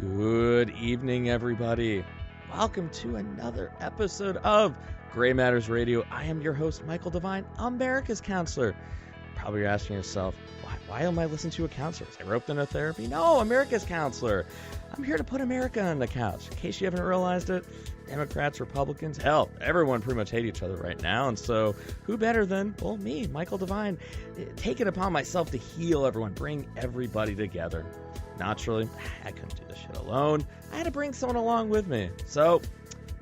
Good evening, everybody. Welcome to another episode of Gray Matters Radio. I am your host, Michael Devine, America's counselor. Probably you're asking yourself, why am I listening to a counselor? Is I roped into therapy? No, America's counselor. I'm here to put America on the couch. In case you haven't realized it, Democrats, Republicans, hell, everyone pretty much hate each other right now. And so who better than, well, me, Michael Devine, take it upon myself to heal everyone, bring everybody together. Naturally, I couldn't do this shit alone. I had to bring someone along with me. So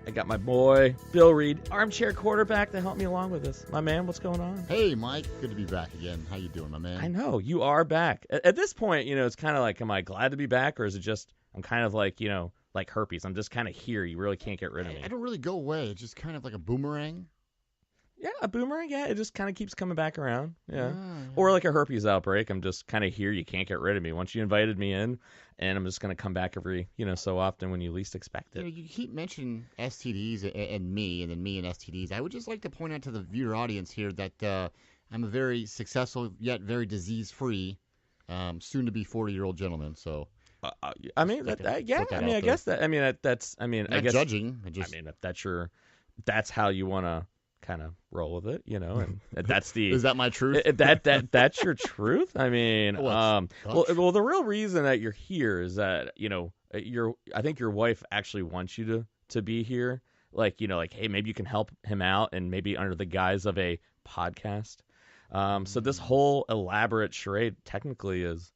I got my boy, Bill Reed, armchair quarterback, to help me along with this. My man, what's going on? Hey, Mike. Good to be back again. How you doing, my man? I know, you are back. At this point, it's kind of like, am I glad to be back? Or is it just, I'm kind of like, like herpes. I'm just kind of here. You really can't get rid of me. I don't really go away. It's just kind of like a boomerang. Yeah, a boomerang. Yeah, it just kind of keeps coming back around. Yeah. Or like a herpes outbreak. I'm just kind of here. You can't get rid of me. Once you invited me in, and I'm just going to come back every, so often when you least expect it. You keep mentioning STDs and me, and then me and STDs. I would just like to point out to the viewer audience here that I'm a very successful yet very disease-free, soon-to-be 40-year-old gentleman. So. I guess that's not judging. That's how you want to kind of roll with it, and that's the is that my truth? That's your truth. I mean, well, the real reason that you're here is that I think your wife actually wants you to be here, like hey, maybe you can help him out, and maybe under the guise of a podcast. So this whole elaborate charade technically is,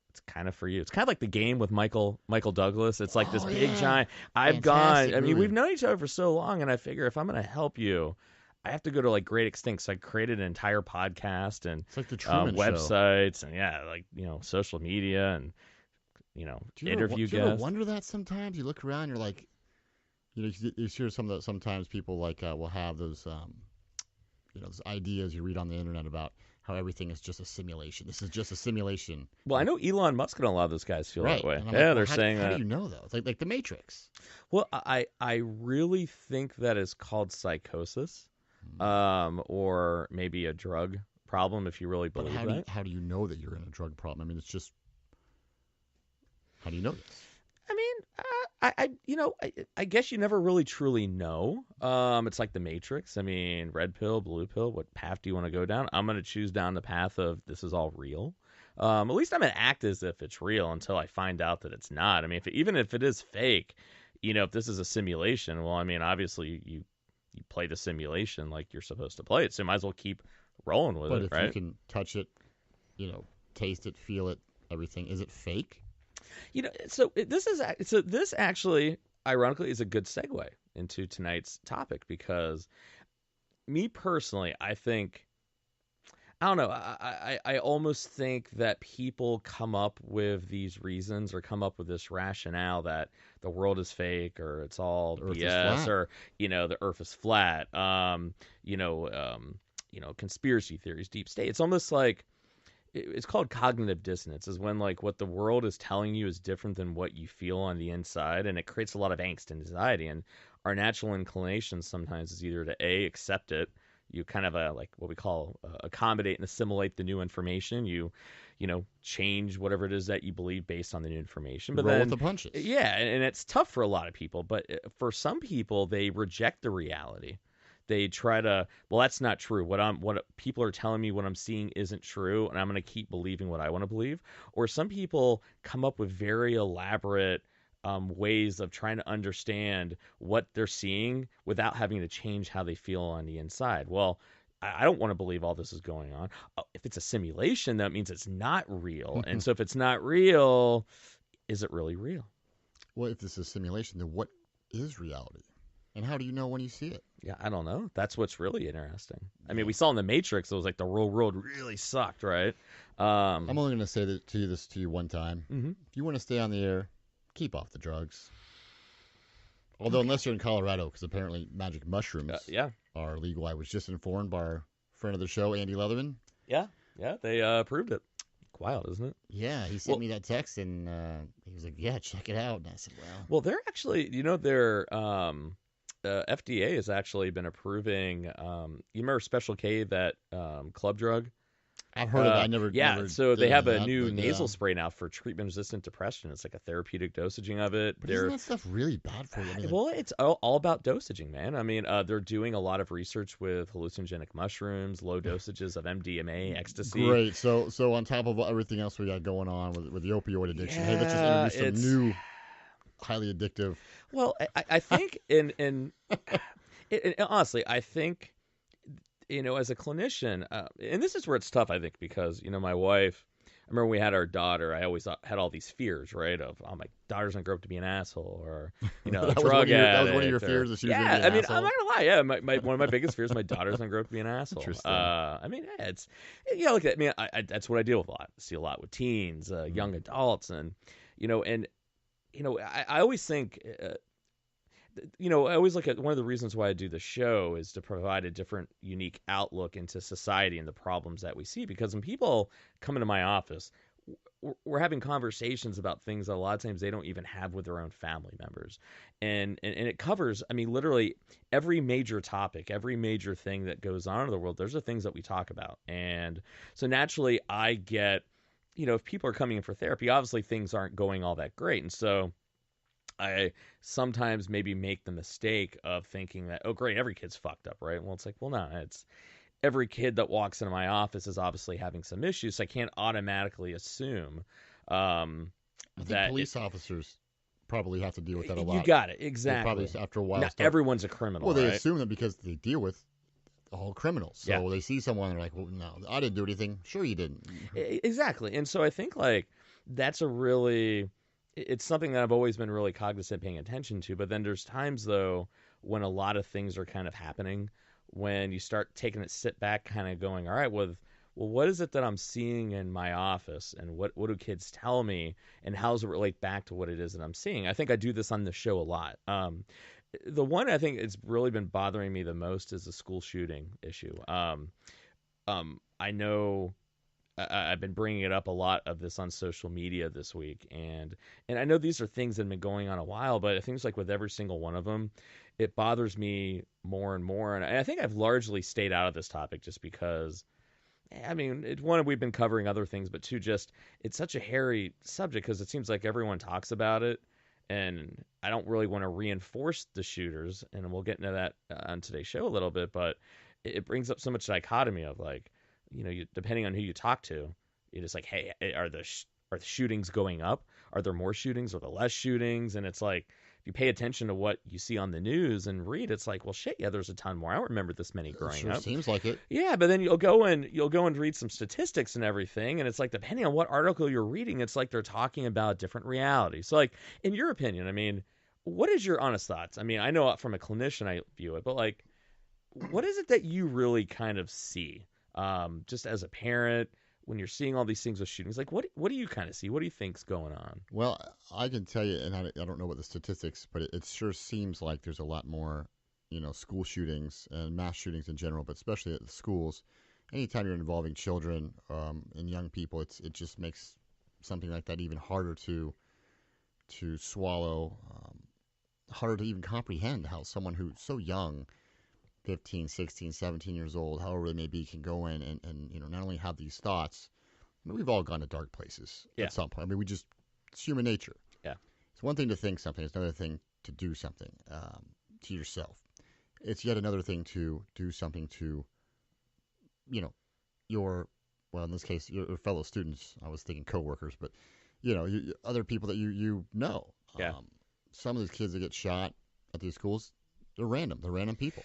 it's kind of for you. It's kind of like the Game with Michael Douglas. It's like this big giant. We've known each other for so long, and I figure if I'm going to help you, I have to go to like great extinct. So I created an entire podcast and it's like the Truman websites Show. And social media and interview guests. Do you ever wonder that sometimes? You look around, you're like, you hear sometimes people like will have those those ideas you read on the internet about how everything is just a simulation. This is just a simulation. Well, I know Elon Musk and a lot of those guys feel that way. They're saying that. How do you know, though? It's like the Matrix. Well, I really think that is called psychosis, or maybe a drug problem, if you really believe that. How do you know that you're in a drug problem? I mean, it's just, how do you know this? I mean, I guess you never really truly know. It's like the Matrix. I mean, red pill, blue pill. What path do you want to go down? I'm going to choose down the path of this is all real. At least I'm going to act as if it's real until I find out that it's not. I mean, even if it is fake, if this is a simulation, well, I mean, obviously you play the simulation like you're supposed to play it, so you might as well keep rolling with it, right? But if you can touch it, taste it, feel it, everything, is it fake? This actually, ironically, is a good segue into tonight's topic because me personally, I don't know, I almost think that people come up with these reasons or come up with this rationale that the world is fake or it's all BS or, the earth is flat, conspiracy theories, deep state. It's almost like, it's called cognitive dissonance, is when like what the world is telling you is different than what you feel on the inside, and it creates a lot of angst and anxiety. And our natural inclination sometimes is either to accept it, you kind of like what we call accommodate and assimilate the new information. You change whatever it is that you believe based on the new information. But roll then with the punches. Yeah, and it's tough for a lot of people. But for some people, they reject the reality. They try to, well, that's not true. What people are telling me, what I'm seeing isn't true, and I'm going to keep believing what I want to believe. Or some people come up with very elaborate ways of trying to understand what they're seeing without having to change how they feel on the inside. Well, I don't want to believe all this is going on. If it's a simulation, that means it's not real. And so if it's not real, is it really real? Well, if this is a simulation, then what is reality? And how do you know when you see it? Yeah, I don't know. That's what's really interesting. I mean, we saw in the Matrix, it was like the real world really sucked, right? I'm only going to say this to you one time. Mm-hmm. If you want to stay on the air, keep off the drugs. Although, unless you're in Colorado, because apparently magic mushrooms are legal. I was just informed by our friend of the show, Andy Leatherman. Yeah, they approved it. Wild, isn't it? Yeah, he sent me that text, and he was like, yeah, check it out. And I said, well, they're actually, FDA has actually been approving, you remember Special K, that club drug? I've heard of that. I never. Yeah, never so did they have a that, new but nasal yeah. spray now for treatment-resistant depression. It's like a therapeutic dosaging of it. But isn't that stuff really bad for you? I mean, like, Well, it's all about dosaging, man. I mean, they're doing a lot of research with hallucinogenic mushrooms, low dosages of MDMA, ecstasy. great. So on top of everything else we got going on with the opioid addiction, hey, let's just Yeah, introduce some new, highly addictive. Well, I think honestly, I think as a clinician, and this is where it's tough, I think, because my wife. I remember when we had our daughter. I always had all these fears, right? Of my daughter's gonna grow up to be an asshole, or a drug addict. That was one of your fears that she was gonna be an asshole. I'm not gonna lie. Yeah, one of my biggest fears is my daughter's gonna grow up to be an asshole. Interesting. I mean, it's look at. I mean, that's what I deal with a lot. I see a lot with teens, young adults, and I always think. I always look at one of the reasons why I do the show is to provide a different, unique outlook into society and the problems that we see. Because when people come into my office, we're having conversations about things that a lot of times they don't even have with their own family members. And it covers, I mean, literally every major topic, every major thing that goes on in the world. Those are things that we talk about. And so naturally I get, if people are coming in for therapy, obviously things aren't going all that great. And so I sometimes maybe make the mistake of thinking that, oh, great, every kid's fucked up, right? Well, it's like, well, no, it's every kid that walks into my office is obviously having some issues. So I can't automatically assume I think police officers probably have to deal with that a lot. You got it. Exactly. Probably after a while. Not everyone's a criminal. Well, they right? assume that because they deal with all criminals. So they see someone and they're like, well, no, I didn't do anything. Sure you didn't. Exactly. And so I think that's a really... It's something that I've always been really cognizant paying attention to. But then there's times, though, when a lot of things are kind of happening, when you start taking it, sit back, kind of going, all right, well, what is it that I'm seeing in my office? And what do kids tell me? And how does it relate back to what it is that I'm seeing? I think I do this on the show a lot. The one I think it's really been bothering me the most is the school shooting issue. I know... I've been bringing it up a lot of this on social media this week, and I know these are things that have been going on a while, but it seems like with every single one of them, it bothers me more and more. And I think I've largely stayed out of this topic just because, I mean, one, we've been covering other things, but two, just it's such a hairy subject because it seems like everyone talks about it, and I don't really want to reinforce the shooters, and we'll get into that on today's show a little bit, but it brings up so much dichotomy of depending on who you talk to, you're just like, hey, are the shootings going up? Are there more shootings? Are there less shootings? And it's like, if you pay attention to what you see on the news and read, it's like, well, shit, yeah, there's a ton more. I don't remember this many growing up. Seems like it. Yeah, but then you'll go and read some statistics and everything, and it's like, depending on what article you're reading, it's like they're talking about different realities. So, in your opinion, I mean, what is your honest thoughts? I mean, I know from a clinician I view it, but what is it that you really kind of see? Just as a parent, when you're seeing all these things with shootings, what do you kind of see? What do you think's going on? Well, I can tell you, and I don't know what the statistics, but it sure seems like there's a lot more, school shootings and mass shootings in general, but especially at the schools. Anytime you're involving children and young people, it just makes something like that even harder to swallow, harder to even comprehend how someone who's so young, 15, 16, 17 years old, however they may be, can go in and not only have these thoughts. I mean, we've all gone to dark places at some point. I mean, it's human nature. Yeah. It's one thing to think something. It's another thing to do something to yourself. It's yet another thing to do something to, in this case, your fellow students. I was thinking coworkers, but, other people that you know. Yeah. Some of these kids that get shot at these schools, they're random. They're random people.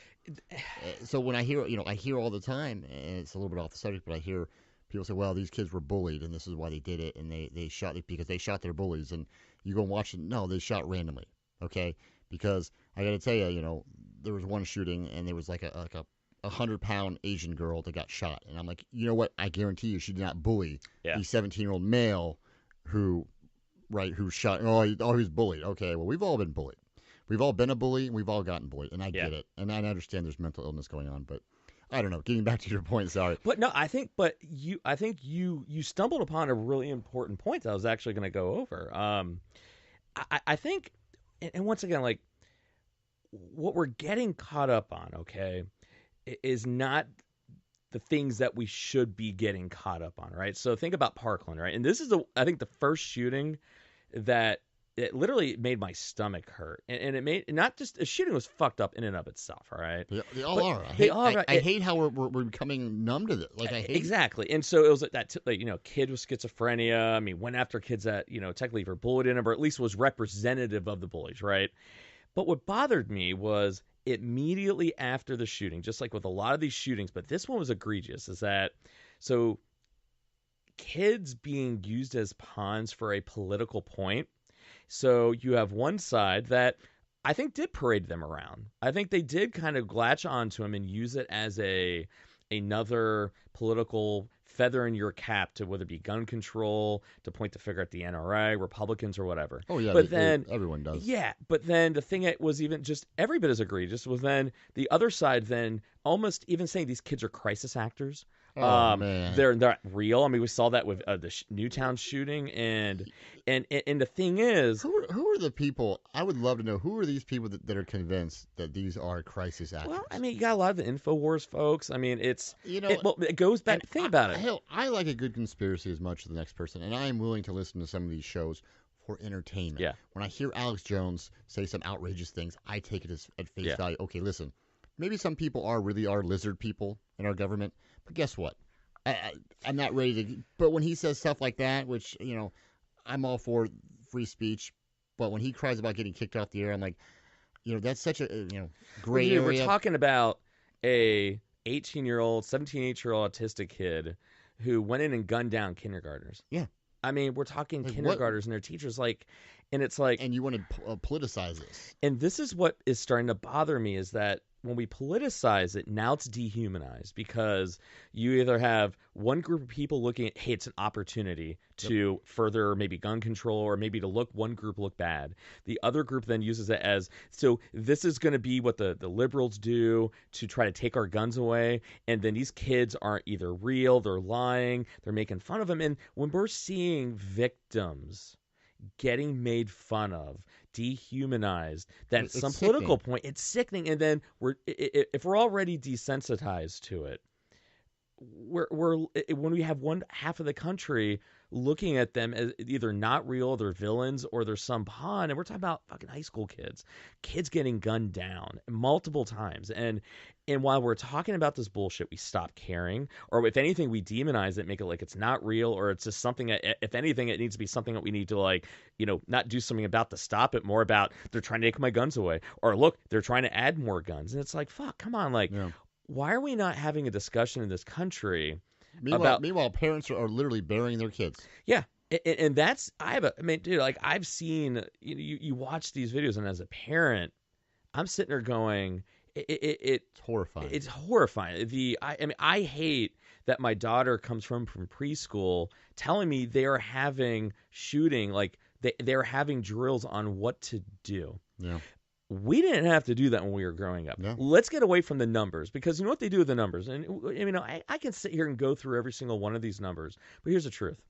So when I hear all the time, and it's a little bit off the subject, but I hear people say, well, these kids were bullied, and this is why they did it, and they shot it because they shot their bullies. And you go and watch it. No, they shot randomly, okay? Because I got to tell you, there was one shooting, and there was like a 100-pound Asian girl that got shot. And I'm like, you know what? I guarantee you she did not bully the 17-year-old male who shot. Oh, he was bullied. Okay, well, we've all been bullied. We've all been a bully, and we've all gotten bullied, and I get it. And I understand there's mental illness going on, but I don't know. Getting back to your point, sorry. But no, I think you stumbled upon a really important point that I was actually going to go over. I think, and once again, what we're getting caught up on, okay, is not the things that we should be getting caught up on, right? So think about Parkland, right? And this is I think the first shooting that it literally made my stomach hurt, and it made not just a shooting was fucked up in and of itself, all right? They all But are. I hate how we're becoming numb to this. Like I hate exactly, and so it was that kid with schizophrenia. I mean, went after kids that technically were bullied in him, or at least was representative of the bullies, right? But what bothered me was immediately after the shooting, just like with a lot of these shootings, but this one was egregious. Is that so? Kids being used as pawns for a political point. So you have one side that I think did parade them around. I think they did kind of latch onto him and use it as another political feather in your cap to whether it be gun control, to point the finger at the NRA, Republicans, or whatever. Oh yeah, but then everyone does. Yeah, but then the thing that was even just every bit as egregious was then the other side then almost even saying these kids are crisis actors. Oh man, they're not real. I mean, we saw that with the Newtown shooting, and the thing is, who are the people? I would love to know who are these people that are convinced that these are crisis actors. Well, I mean, you got a lot of the InfoWars folks. I mean, it's it goes back. Think about it. Hell, I like a good conspiracy as much as the next person, and I am willing to listen to some of these shows for entertainment. Yeah. When I hear Alex Jones say some outrageous things, I take it at face value. Okay, listen, maybe some people really are lizard people in our government. But guess what? I'm not ready to. But when he says stuff like that, which I'm all for free speech, but when he cries about getting kicked off the air, I'm like, that's such a gray area. We're talking about a 18-year-old, 18-year-old autistic kid who went in and gunned down kindergartners. Yeah, I mean, we're talking kindergartners and their teachers, and it's like, and you want to politicize this. And this is what is starting to bother me is that when we politicize it, now it's dehumanized because you either have one group of people looking at, hey, it's an opportunity to further maybe gun control or maybe to one group look bad. The other group then uses it as, so this is going to be what the liberals do to try to take our guns away. And then these kids aren't either real, they're lying, they're making fun of them. And when we're seeing victims getting made fun of, dehumanized, that at some political point, it's sickening. And then if we're already desensitized to it, we're when we have one half of the country looking at them as either not real, they're villains, or they're some pawn, and we're talking about fucking high school kids getting gunned down multiple times, and while we're talking about this bullshit, we stop caring, or if anything, we demonize it, make it like it's not real, or it's just something that, if anything, it needs to be something that we need to not do something about to stop it, more about they're trying to take my guns away, or look, they're trying to add more guns, and it's like, fuck, come on, why are we not having a discussion in this country? Meanwhile, parents are literally burying their kids. Yeah, and that's dude, I've seen you watch these videos, and as a parent, I'm sitting there going, it's horrifying. It's horrifying. I hate that my daughter comes from preschool telling me they are having shooting, they're having drills on what to do. Yeah. We didn't have to do that when we were growing up. No. Let's get away from the numbers, because you know what they do with the numbers. And I can sit here and go through every single one of these numbers, but here's the truth.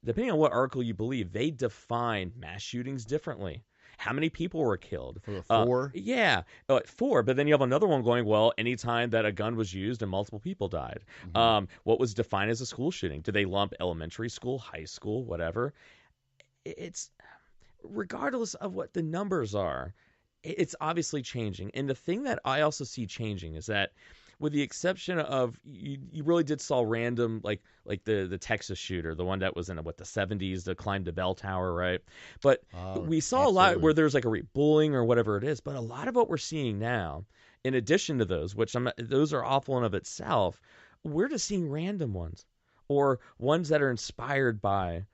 Depending on what article you believe, they define mass shootings differently. How many people were killed? For 4? Yeah, 4. But then you have another one going, well, anytime that a gun was used and multiple people died. Mm-hmm. What was defined as a school shooting? Do they lump elementary school, high school, whatever? It's regardless of what the numbers are, it's obviously changing. And the thing that I also see changing is that, with the exception of you really did saw random like the Texas shooter, the one that was in the 70s, that climbed the bell tower, right? But we saw a lot where there's like a bullying or whatever it is. But a lot of what we're seeing now, in addition to those, those are awful in of itself, we're just seeing random ones or ones that are inspired by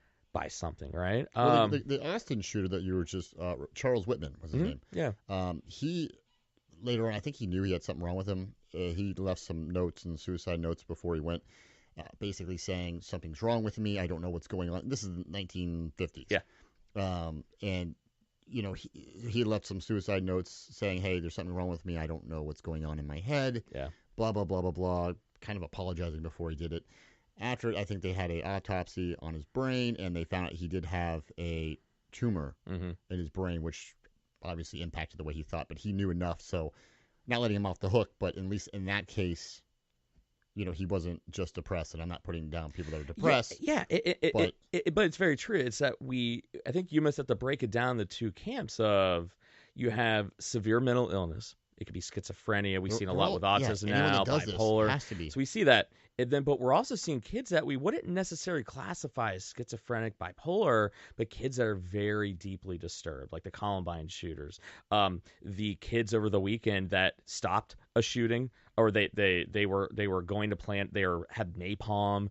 something, right? Well, the Austin shooter that you were just Charles Whitman was his name. Yeah. He later on, I think he knew he had something wrong with him. He left some notes and suicide notes before he went, basically saying something's wrong with me. I don't know what's going on. This is the 1950s. Yeah. And he left some suicide notes saying, "Hey, there's something wrong with me. I don't know what's going on in my head." Yeah. Blah blah blah blah blah. Kind of apologizing before he did it. After, I think they had an autopsy on his brain, and they found out he did have a tumor in his brain, which obviously impacted the way he thought, but he knew enough. So, not letting him off the hook, but at least in that case, he wasn't just depressed, and I'm not putting down people that are depressed. Yeah, but it's very true. It's that I think you must have to break it down the two camps of you have severe mental illness. It could be schizophrenia. We've seen a lot with autism now, bipolar. Has to be. So we see that. And then, but we're also seeing kids that we wouldn't necessarily classify as schizophrenic, bipolar, but kids that are very deeply disturbed, like the Columbine shooters, the kids over the weekend that stopped a shooting, or they were going to plant. Had napalm.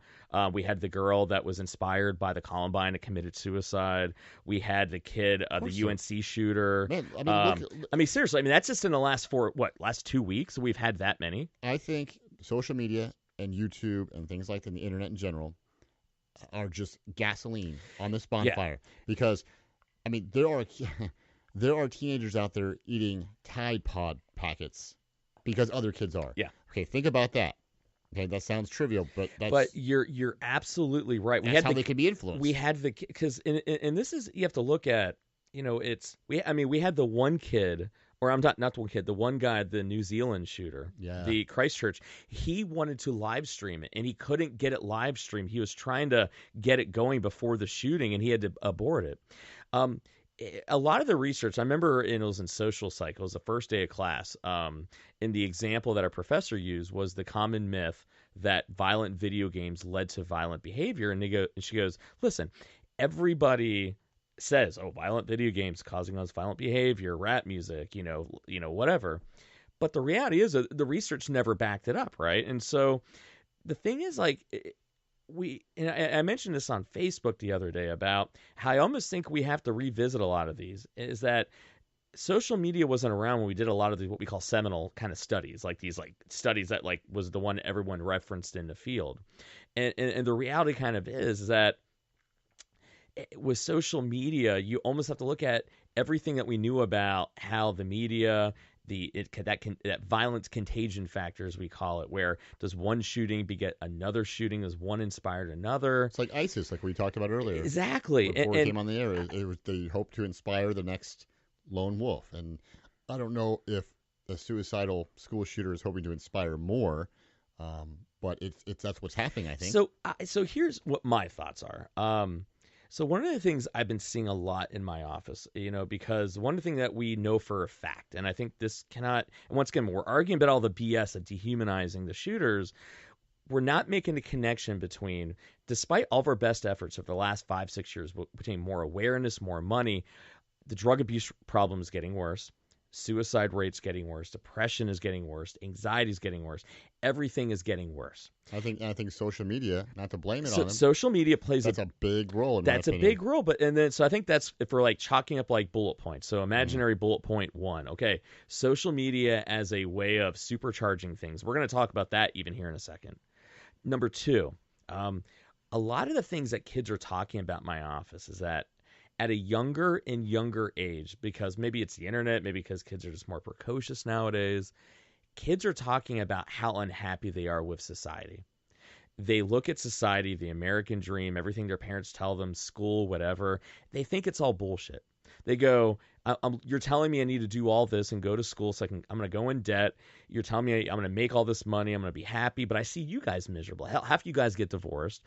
We had the girl that was inspired by the Columbine and committed suicide. We had the kid, the UNC shooter. Man, I mean, seriously. I mean, that's just in the last 2 weeks. We've had that many. I think social media and YouTube and things like that, and the internet in general, are just gasoline on this bonfire. Because, I mean, there are teenagers out there eating Tide Pod packets because other kids are. Yeah. Okay, think about that. Okay, that sounds trivial, but you're absolutely right. That's how they can be influenced. We had because and this is, you have to look at, we had the one kid. Or I'm not the one kid, the one guy, the New Zealand shooter, the Christchurch, he wanted to live stream it, and he couldn't get it live streamed. He was trying to get it going before the shooting, and he had to abort it. A lot of the research, I remember it was in social psych, it was the first day of class, and the example that our professor used was the common myth that violent video games led to violent behavior, and she goes, listen, everybody says, violent video games causing us violent behavior, rap music, whatever. But the reality is that the research never backed it up, right? And so the thing is, like, I mentioned this on Facebook the other day about how I almost think we have to revisit a lot of these, is that social media wasn't around when we did a lot of what we call seminal kind of studies, like these studies that was the one everyone referenced in the field. And the reality kind of is that with social media, you almost have to look at everything that we knew about how the media, that violence contagion factor, as we call it, where does one shooting beget another shooting? Does one inspire another? It's like ISIS, like we talked about earlier. Exactly. Before it came on the air, they hope to inspire the next lone wolf. And I don't know if a suicidal school shooter is hoping to inspire more, but that's what's happening, I think. So here's what my thoughts are. So one of the things I've been seeing a lot in my office, because one thing that we know for a fact, and I think this cannot, and once again, we're arguing about all the BS of dehumanizing the shooters. We're not making the connection between, despite all of our best efforts over the last 5-6 years, between more awareness, more money, the drug abuse problem is getting worse. Suicide rates getting worse, depression is getting worse, anxiety is getting worse, everything is getting worse. I think social media, not to blame it on them. Social media plays a big role in my opinion. That's a big role, so I think that's, if we're chalking up bullet points. So imaginary bullet point 1. Okay, social media as a way of supercharging things. We're going to talk about that even here in a second. Number 2, a lot of the things that kids are talking about in my office is that at a younger and younger age, because maybe it's the internet, maybe because kids are just more precocious nowadays, kids are talking about how unhappy they are with society. They look at society, the American dream, everything their parents tell them, school, whatever. They think it's all bullshit. They go, you're telling me I need to do all this and go to school so I'm going to go in debt. You're telling me I'm going to make all this money. I'm going to be happy, but I see you guys miserable. Hell, half you guys get divorced.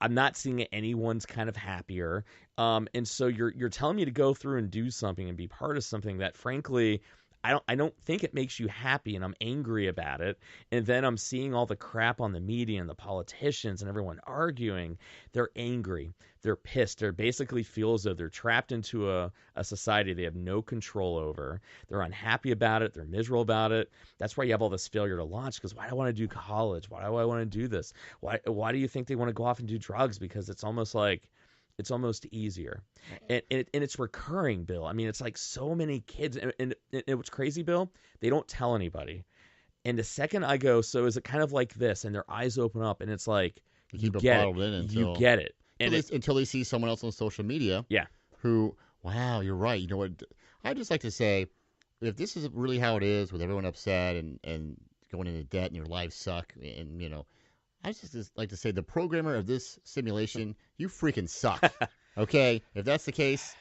I'm not seeing anyone's kind of happier. And so you're telling me to go through and do something and be part of something that, frankly, I don't think it makes you happy, and I'm angry about it. And then I'm seeing all the crap on the media and the politicians and everyone arguing. They're angry. They're pissed. They basically feel as though they're trapped into a society they have no control over. They're unhappy about it. They're miserable about it. That's why you have all this failure to launch, because why do I want to do college? Why do I want to do this? Why do you think they want to go off and do drugs? Because it's almost easier. And it's recurring, Bill. I mean, it's like so many kids. And what's crazy, Bill, they don't tell anybody. And the second I go, so is it kind of like this? And their eyes open up, and it's like, you get it. You get it. Until they see someone else on social media. Yeah. Who, wow, you're right. You know what? I just like to say, if this is really how it is, with everyone upset and going into debt and your lives suck, and I just like to say, the programmer of this simulation, you freaking suck. Okay? If that's the case,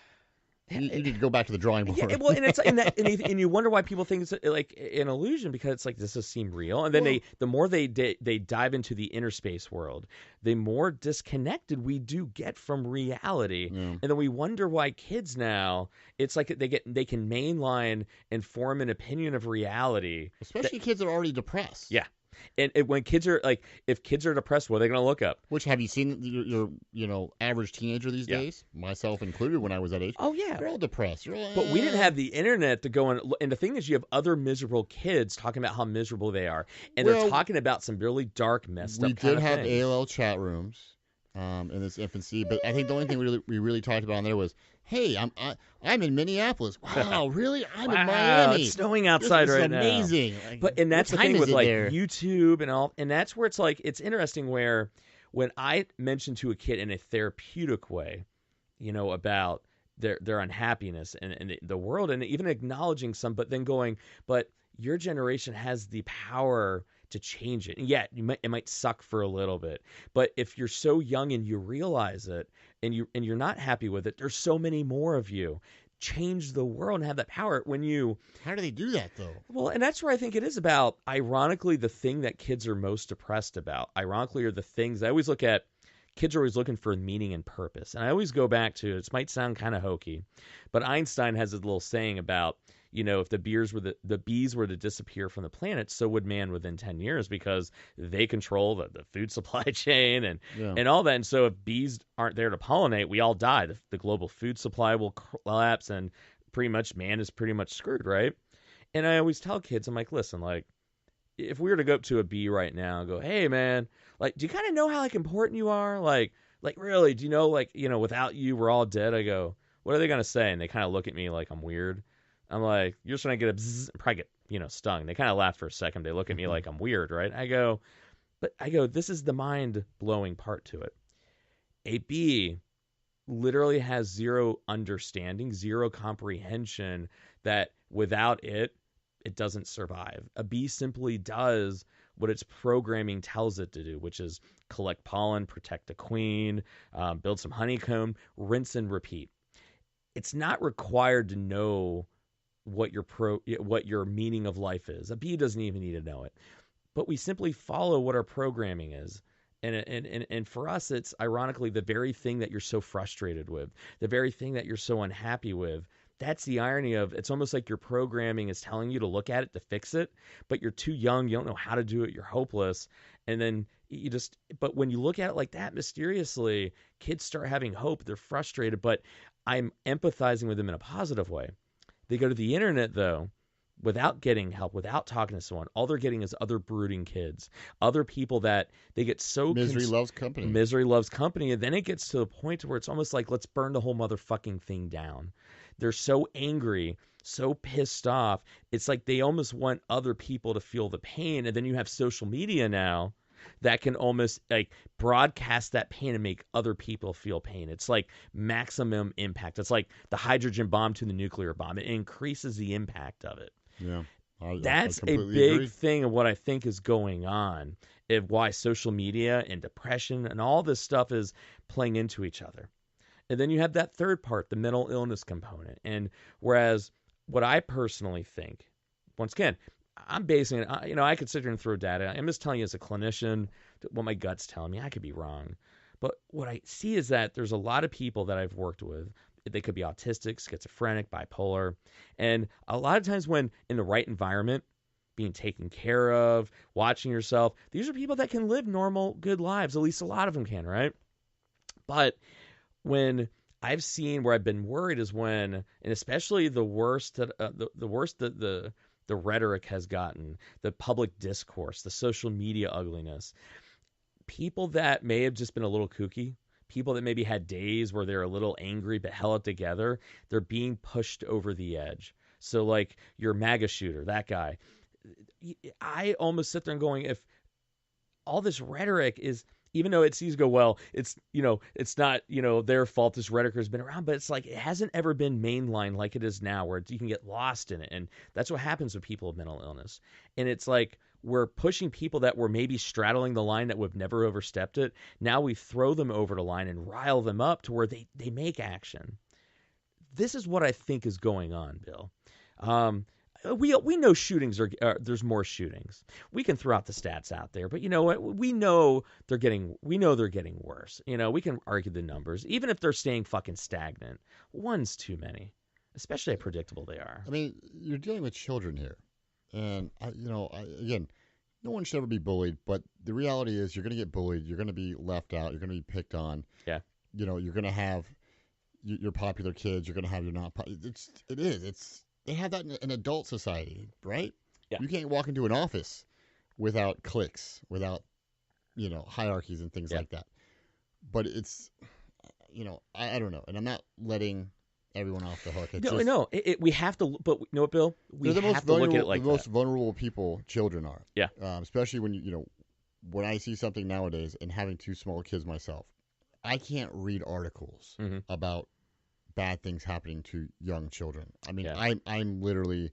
You need to go back to the drawing board. Yeah, well, and it's and you wonder why people think it's like an illusion, because it's like, does this seem real? And then the more they dive into the inner space world, the more disconnected we do get from reality. Yeah. And then we wonder why kids now, it's like they can mainline and form an opinion of reality, especially kids that are already depressed. Yeah. And when kids are like, if kids are depressed, what are they going to look up? Which, have you seen your average teenager these days, myself included, when I was that age? Oh yeah, they're all depressed. But we didn't have the internet to go and the thing is, you have other miserable kids talking about how miserable they are, and they're talking about some really dark, messed up. We did have AOL chat rooms in its infancy, but I think the only thing we really talked about on there was, hey, I'm in Minneapolis. Wow, really? I'm in Miami. It's snowing outside right now. Amazing. And that's the thing with like YouTube and all, and that's where it's like, it's interesting where when I mention to a kid in a therapeutic way, about their unhappiness and the world, and even acknowledging some, but then going, but your generation has the power to change it. And yeah, it might suck for a little bit, but if you're so young and you realize it, and you're not happy with it, there's so many more of you. Change the world and have that power. How do they do that though? Well, and that's where I think it is about. Ironically, the thing that kids are most depressed about, ironically, are the things I always look at. Kids are always looking for meaning and purpose, and I always go back to, it might sound kind of hokey, but Einstein has a little saying about, if the bees were to disappear from the planet, so would man within 10 years, because they control the food supply chain and all that. And so if bees aren't there to pollinate, we all die. The global food supply will collapse, and pretty much man is pretty much screwed, right? And I always tell kids, I'm like, listen, like, if we were to go up to a bee right now and go, hey, man, like, do you kind of know how like important you are? Like really, do you know, like, without you, we're all dead? I go, what are they going to say? And they kind of look at me like I'm weird. I'm like, you're just going to get probably get, stung. They kind of laugh for a second. They look at me like I'm weird, right? I go, this is the mind-blowing part to it. A bee literally has zero understanding, zero comprehension that without it doesn't survive. A bee simply does what its programming tells it to do, which is collect pollen, protect the queen, build some honeycomb, rinse and repeat. It's not required to know what your meaning of life is. A bee doesn't even need to know it, but we simply follow what our programming is. And for us, it's ironically the very thing that you're so frustrated with, the very thing that you're so unhappy with. That's the irony of, it's almost like your programming is telling you to look at it to fix it, but you're too young, you don't know how to do it, you're hopeless. And then but when you look at it like that, mysteriously, kids start having hope, they're frustrated, but I'm empathizing with them in a positive way. They go to the internet, though, without getting help, without talking to someone. All they're getting is other brooding kids, other people that they get so... Misery loves company. Misery loves company. And then it gets to the point where it's almost like, let's burn the whole motherfucking thing down. They're so angry, so pissed off. It's like they almost want other people to feel the pain. And then you have social media now that can almost like broadcast that pain and make other people feel pain. It's like maximum impact. It's like the hydrogen bomb to the nuclear bomb. It increases the impact of it. Yeah. That's a big thing of what I think is going on, of why social media and depression and all this stuff is playing into each other. And then you have that third part, the mental illness component. And whereas what I personally think, once again, I'm basing it, I could sit here and throw data. I'm just telling you as a clinician what my gut's telling me. I could be wrong. But what I see is that there's a lot of people that I've worked with. They could be autistic, schizophrenic, bipolar. And a lot of times when in the right environment, being taken care of, watching yourself, these are people that can live normal, good lives. At least a lot of them can, right? But when I've seen where I've been worried is when, and especially the worst, the rhetoric has gotten, the public discourse, the social media ugliness, people that may have just been a little kooky, people that maybe had days where they're a little angry but held it together, they're being pushed over the edge. So like your MAGA shooter, that guy, I almost sit there and going, if all this rhetoric is, even though it's easy to go, well, it's not, their fault this rhetoric has been around, but it's like, it hasn't ever been mainline like it is now, where you can get lost in it. And that's what happens with people with mental illness. And it's like, we're pushing people that were maybe straddling the line that would never overstepped it. Now we throw them over the line and rile them up to where they make action. this is what I think is going on, Bill. We know shootings there's more shootings. We can throw out the stats out there, but you know what? We know they're getting worse. We can argue the numbers, even if they're staying fucking stagnant. One's too many, especially how predictable they are. I mean, you're dealing with children here, and again, no one should ever be bullied. But the reality is, you're going to get bullied. You're going to be left out. You're going to be picked on. Yeah. You're going to have your popular kids. You're going to have your not. They have that in an adult society, right? Yeah. You can't walk into an office without cliques, without, hierarchies and things like that. But it's, I don't know. And I'm not letting everyone off the hook. We have to, but you know what, Bill? We have to look at it like that. The most vulnerable people children are. Yeah. Especially when I see something nowadays, and having two small kids myself, I can't read articles about bad things happening to young children. I mean, I'm literally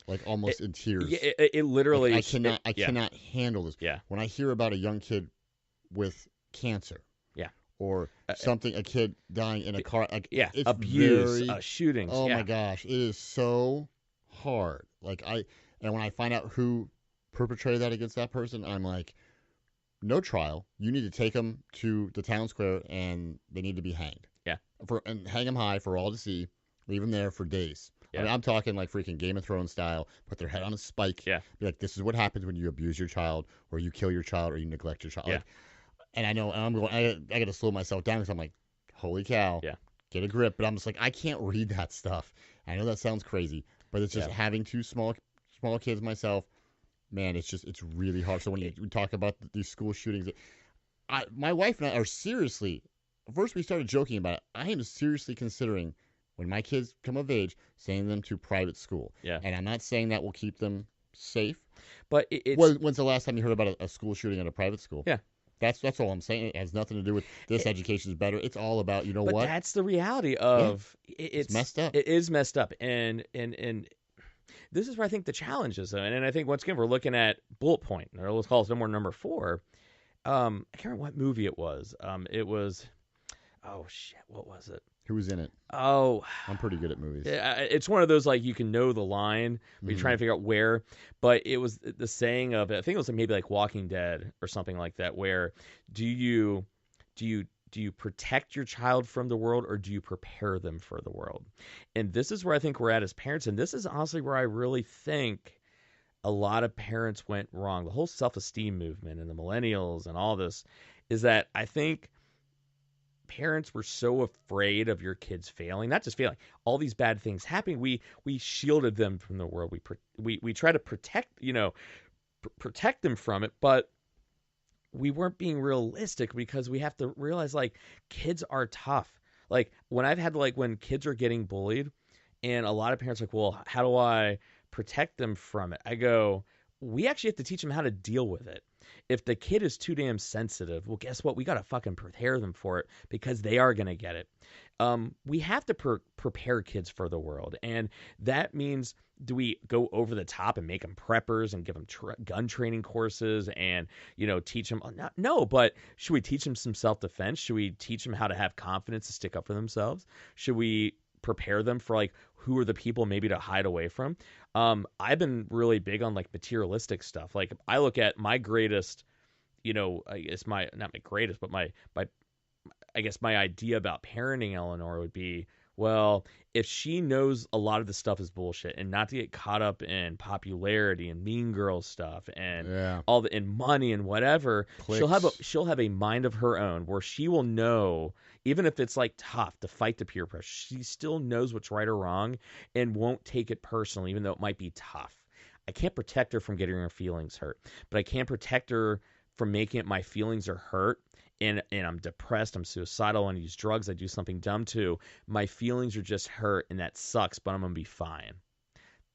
like almost in tears. It literally. Like, I cannot handle this. Yeah. When I hear about a young kid with cancer. Yeah. Or a kid dying in a car. It's abuse, shootings. Oh my gosh, it is so hard. And when I find out who perpetrated that against that person, I'm like, no trial. You need to take them to the town square, and they need to be hanged. Yeah. And hang them high for all to see. Leave them there for days. Yeah. I mean, I'm talking like freaking Game of Thrones style. Put their head on a spike. Yeah. Be like, this is what happens when you abuse your child, or you kill your child, or you neglect your child. Yeah. And I know, and I'm going, I got to slow myself down because I'm like, holy cow. Yeah. Get a grip. But I'm just like, I can't read that stuff. I know that sounds crazy, but it's just having two small kids myself. Man, it's really hard. So when we talk about these school shootings, my wife and I are seriously. First, we started joking about it. I am seriously considering, when my kids come of age, sending them to private school. Yeah. And I'm not saying that will keep them safe. But when's the last time you heard about a school shooting at a private school? Yeah. That's all I'm saying. It has nothing to do with this education is better. It's all about, what? But that's the reality of it's messed up. It is messed up. And this is where I think the challenge is. And I think, once again, we're looking at bullet point, or let's call it number 4. I can't remember what movie it was. It was, oh shit, what was it? Who was in it? Oh, I'm pretty good at movies. It's one of those, like, you can know the line, but you're trying to figure out where. But it was the saying of, I think it was maybe like Walking Dead or something like that, where do you protect your child from the world, or do you prepare them for the world? And this is where I think we're at as parents, and this is honestly where I really think a lot of parents went wrong. The whole self-esteem movement and the millennials and all this is that I think parents were so afraid of your kids failing, not just failing, all these bad things happening. We shielded them from the world. We try to protect them from it, but we weren't being realistic, because we have to realize, like, kids are tough. Like, when kids are getting bullied, and a lot of parents are like, well, how do I protect them from it? I go, we actually have to teach them how to deal with it. If the kid is too damn sensitive, well, guess what? We got to fucking prepare them for it, because they are going to get it. We have to prepare kids for the world. And that means, do we go over the top and make them preppers and give them gun training courses and, teach them? No, but should we teach them some self-defense? Should we teach them how to have confidence to stick up for themselves? Should we prepare them for, like, who are the people maybe to hide away from? I've been really big on, like, materialistic stuff. Like, I look at my greatest, I guess not my greatest, but my idea about parenting Eleanor would be, well, if she knows a lot of the stuff is bullshit, and not to get caught up in popularity and mean girl stuff and all the, and money and whatever, she'll have a mind of her own, where she will know, even if it's, like, tough to fight the peer pressure, she still knows what's right or wrong and won't take it personally, even though it might be tough. I can't protect her from getting her feelings hurt, but I can protect her from making it my feelings are hurt, and I'm depressed, I'm suicidal, I want to use drugs, I do something dumb too. My feelings are just hurt, and that sucks, but I'm going to be fine.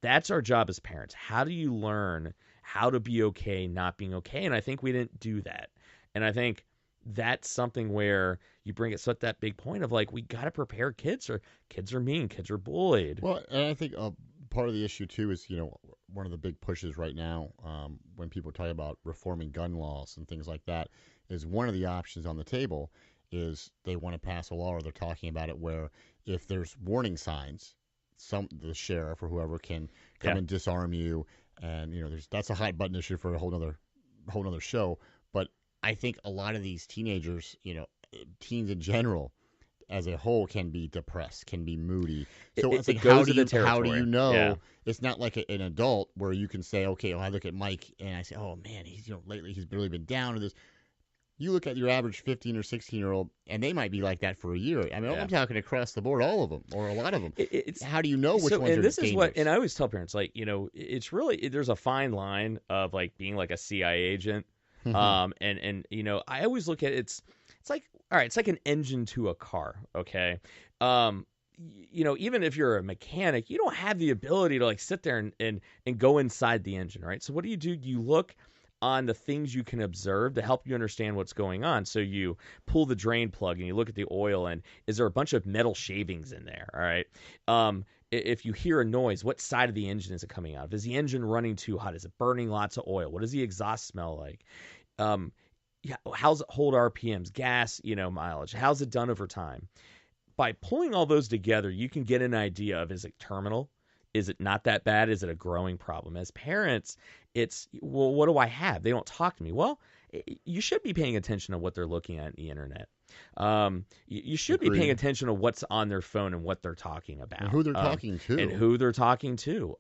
That's our job as parents. How do you learn how to be okay not being okay? And I think we didn't do that. And I think that's something where you bring it at that big point of, like, we got to prepare kids, or kids are mean, kids are bullied. Well, and I think part of the issue too is, one of the big pushes right now, when people talk about reforming gun laws and things like that, is one of the options on the table is they want to pass a law, or they're talking about it, where if there's warning signs, the sheriff or whoever can come and disarm you, and that's a hot button issue for a whole nother show. But I think a lot of these teenagers, teens in general, as a whole, can be depressed, can be moody. So it's like, how do you know? Yeah. It's not like an adult where you can say, okay, I look at Mike and I say, oh man, he's lately he's really been down to this. You look at your average 15 or 16-year-old, and they might be like that for a year. I mean, I'm talking across the board, all of them, or a lot of them. How do you know which ones are dangerous? And this is and I always tell parents, like, it's really, there's a fine line of like being like a CIA agent. And I always look at it's like, all right, it's like an engine to a car. Okay. Even if you're a mechanic, you don't have the ability to like sit there and go inside the engine. Right. So what do? You look on the things you can observe to help you understand what's going on. So you pull the drain plug and you look at the oil, and is there a bunch of metal shavings in there? All right. If you hear a noise, what side of the engine is it coming out of? Is the engine running too hot? Is it burning lots of oil? What does the exhaust smell like? How's it hold RPMs, gas, mileage? How's it done over time? By pulling all those together, you can get an idea of, is it terminal? Is it not that bad? Is it a growing problem? As parents, it's, well, what do I have? They don't talk to me. Well, you should be paying attention to what they're looking at on the internet. You should be paying attention to what's on their phone and what they're talking about. And who they're talking to. And who they're talking to.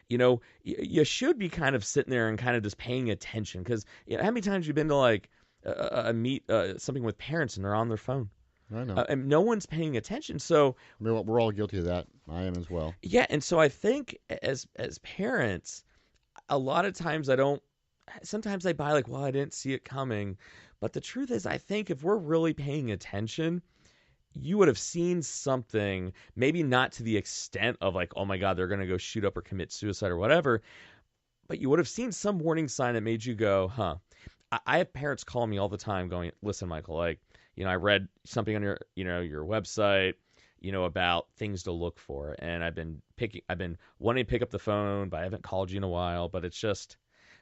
You should be kind of sitting there and kind of just paying attention, because how many times you've been to like something with parents and they're on their phone? I know. And no one's paying attention. So we're all guilty of that. I am as well. Yeah, and so I think as parents, a lot of times sometimes I buy like, well, I didn't see it coming. But the truth is, I think if we're really paying attention, you would have seen something, maybe not to the extent of like, oh my God, they're going to go shoot up or commit suicide or whatever, but you would have seen some warning sign that made you go, huh. I have parents call me all the time going, listen, Michael, like, I read something on your website, about things to look for. And I've been wanting to pick up the phone, but I haven't called you in a while. But it's just,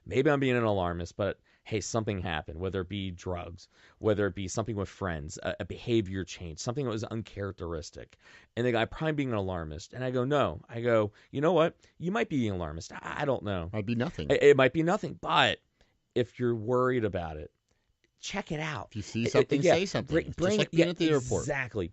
maybe I'm being an alarmist, but hey, something happened, whether it be drugs, whether it be something with friends, a behavior change, something that was uncharacteristic. And they go, I'm probably being an alarmist. And I go, no. I go, you know what? You might be being an alarmist. I don't know. Might be nothing. It might be nothing. But if you're worried about it, check it out. If you see something, say something. Bring just like being at the airport. Exactly.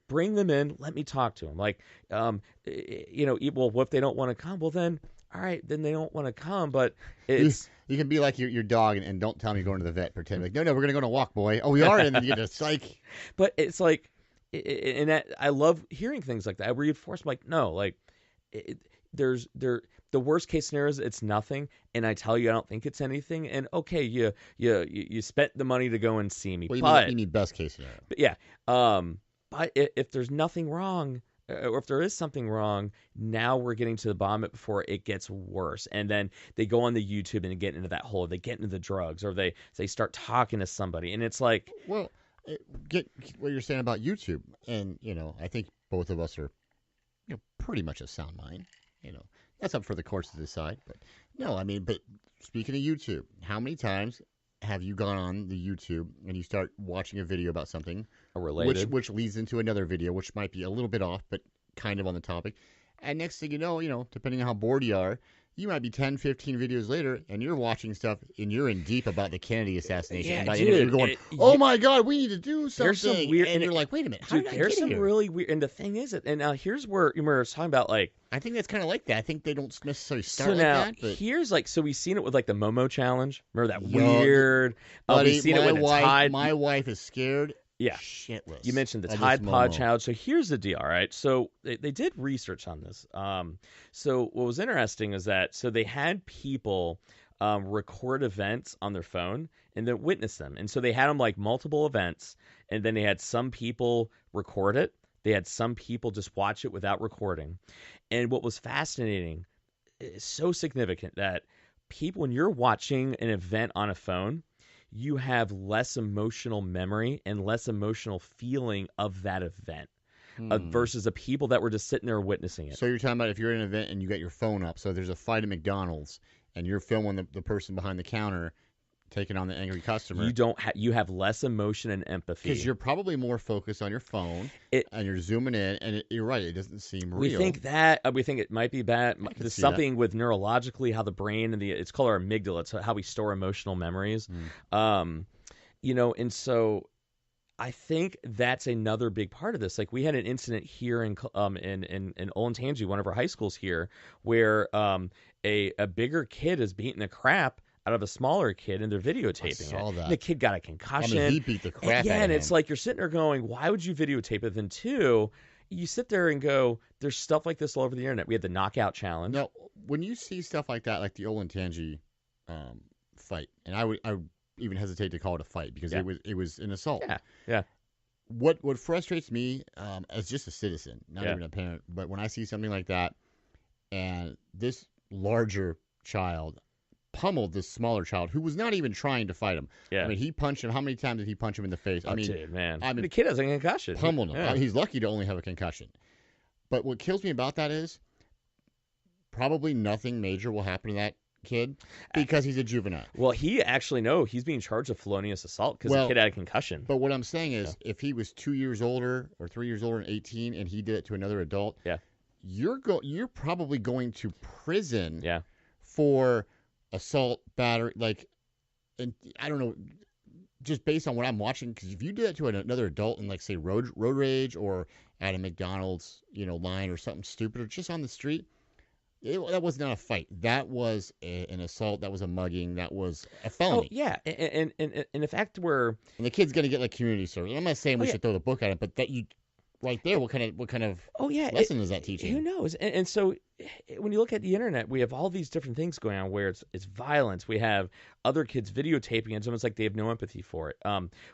Bring them in. Let me talk to them. Like, well, what if they don't want to come? Well, then, all right, then they don't want to come. But it's you can be like your dog and don't tell me you're going to the vet. Pretend like, no, we're going to go on a walk, boy. Oh, we are, and then you get a psych. But it's like, and that, I love hearing things like that. I reinforce, like, no, like, the worst case scenario is it's nothing, and I tell you I don't think it's anything, and okay, you spent the money to go and see me. Well, you mean best case scenario. But yeah, but if there's nothing wrong, or if there is something wrong, now we're getting to the bottom of it before it gets worse. And then they go on the YouTube and get into that hole. They get into the drugs, or they start talking to somebody, and it's like, well, get what you're saying about YouTube, and I think both of us are, pretty much of sound mind. That's up for the courts to decide. But no, I mean, but speaking of YouTube, how many times have you gone on the YouTube and you start watching a video about something related, which leads into another video, which might be a little bit off, but kind of on the topic. And next thing you know, depending on how bored you are, you might be 10, 15 videos later, and you're watching stuff, and you're in deep about the Kennedy assassination. Yeah, and by dude, the end of it, you're going, oh my God, we need to do something. There's some weird, and you're like, wait a minute, how did I get here? Really weird, and the thing is, and now here's where we're talking about, like, I think that's kind of like that. I think they don't necessarily start like that. But here's like, so we've seen it with like the Momo challenge. Remember that weird? Buddy, we've seen it with the Tide. My wife is scared. Yeah, shitless. You mentioned the Tide Pod challenge. So here's the deal, all right? So they did research on this. So what was interesting is that they had people record events on their phone and then witness them. And so they had them like multiple events, and then they had some people record it. They had some people just watch it without recording. And what was fascinating, is so significant, that people, when you're watching an event on a phone, you have less emotional memory and less emotional feeling of that event versus the people that were just sitting there witnessing it. So you're talking about if you're in an event and you got your phone up, so there's a fight at McDonald's and you're filming the person behind the counter taking on the angry customer. You have less emotion and empathy because you're probably more focused on your phone and you're zooming in, and you're right, it doesn't seem real. We think it might be bad. There's something with neurologically how the brain and it's called our amygdala. It's how we store emotional memories. And so I think that's another big part of this. Like we had an incident here in Olentangy, one of our high schools here, where a bigger kid is beating the crap out of a smaller kid, and they're videotaping I saw it. that. The kid got a concussion. I mean, he beat the crap out of him. And it's like you're sitting there going, why would you videotape it? Then two, you sit there and go, there's stuff like this all over the internet. We had the knockout challenge. Now, when you see stuff like that, like the Olentangy fight, and I would even hesitate to call it a fight because it was an assault. Yeah. What frustrates me as just a citizen, not even a parent, but when I see something like that, and this larger child pummeled this smaller child who was not even trying to fight him. Yeah. I mean, he punched him. How many times did he punch him in the face? Dude, man. The kid has a concussion. Pummeled him. I mean, he's lucky to only have a concussion. But what kills me about that is probably nothing major will happen to that kid because he's a juvenile. Well, he's being charged of felonious assault because the kid had a concussion. But what I'm saying is if he was 2 years older or 3 years older and 18 and he did it to another adult, you're probably going to prison for assault, battery, and I don't know, just based on what I'm watching, because if you do that to another adult in, say, road rage or at a McDonald's, line or something stupid or just on the street, that was not a fight. That was an assault. That was a mugging. That was a felony. Oh, yeah. And the fact where... And the kid's going to get, community service. I'm not saying we should throw the book at it, but that you... Right there, what kind of lesson is that teaching? Who knows? And so when you look at the internet, we have all these different things going on where it's violence. We have other kids videotaping it. It's almost like they have no empathy for it.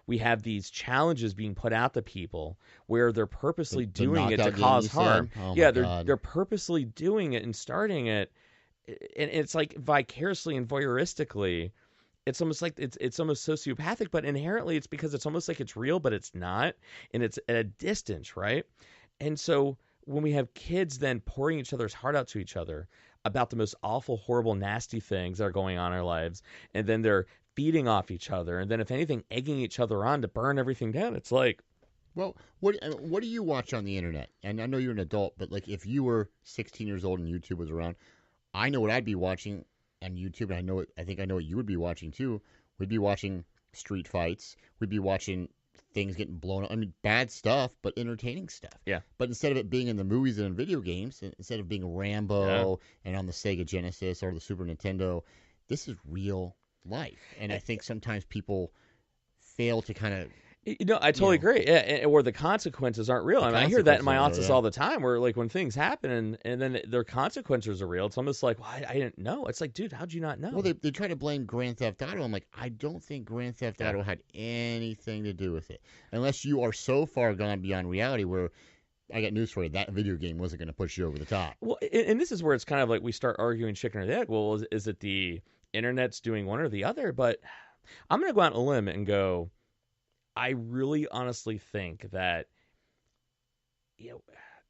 We have these challenges being put out to people where they're purposely doing it to cause harm. Oh they're purposely doing it and starting it. And it's like vicariously and voyeuristically. It's almost like it's almost sociopathic, but inherently it's because it's almost like it's real, but it's not, and it's at a distance, right? And so when we have kids then pouring each other's heart out to each other about the most awful, horrible, nasty things that are going on in our lives, and then they're feeding off each other, and then if anything, egging each other on to burn everything down, it's like... Well, what do you watch on the internet? And I know you're an adult, but if you were 16 years old and YouTube was around, I know what I'd be watching on YouTube, and I think I know what you would be watching too. We'd be watching street fights. We'd be watching things getting blown up. I mean, bad stuff, but entertaining stuff. Yeah. But instead of it being in the movies and in video games, instead of being Rambo and on the Sega Genesis or the Super Nintendo, this is real life. And I think sometimes people fail to kind of... I totally agree. Yeah, or the consequences aren't real. I hear that in my office all the time where, when things happen and then their consequences are real, it's almost like, well, I didn't know. It's like, dude, how'd you not know? Well, they try to blame Grand Theft Auto. I'm like, I don't think Grand Theft Auto had anything to do with it. Unless you are so far gone beyond reality where, I got news for you, that video game wasn't going to push you over the top. Well, and this is where it's kind of like we start arguing chicken or the egg. Well, is it the internet's doing one or the other? But I'm going to go out on a limb and go... I really honestly think that,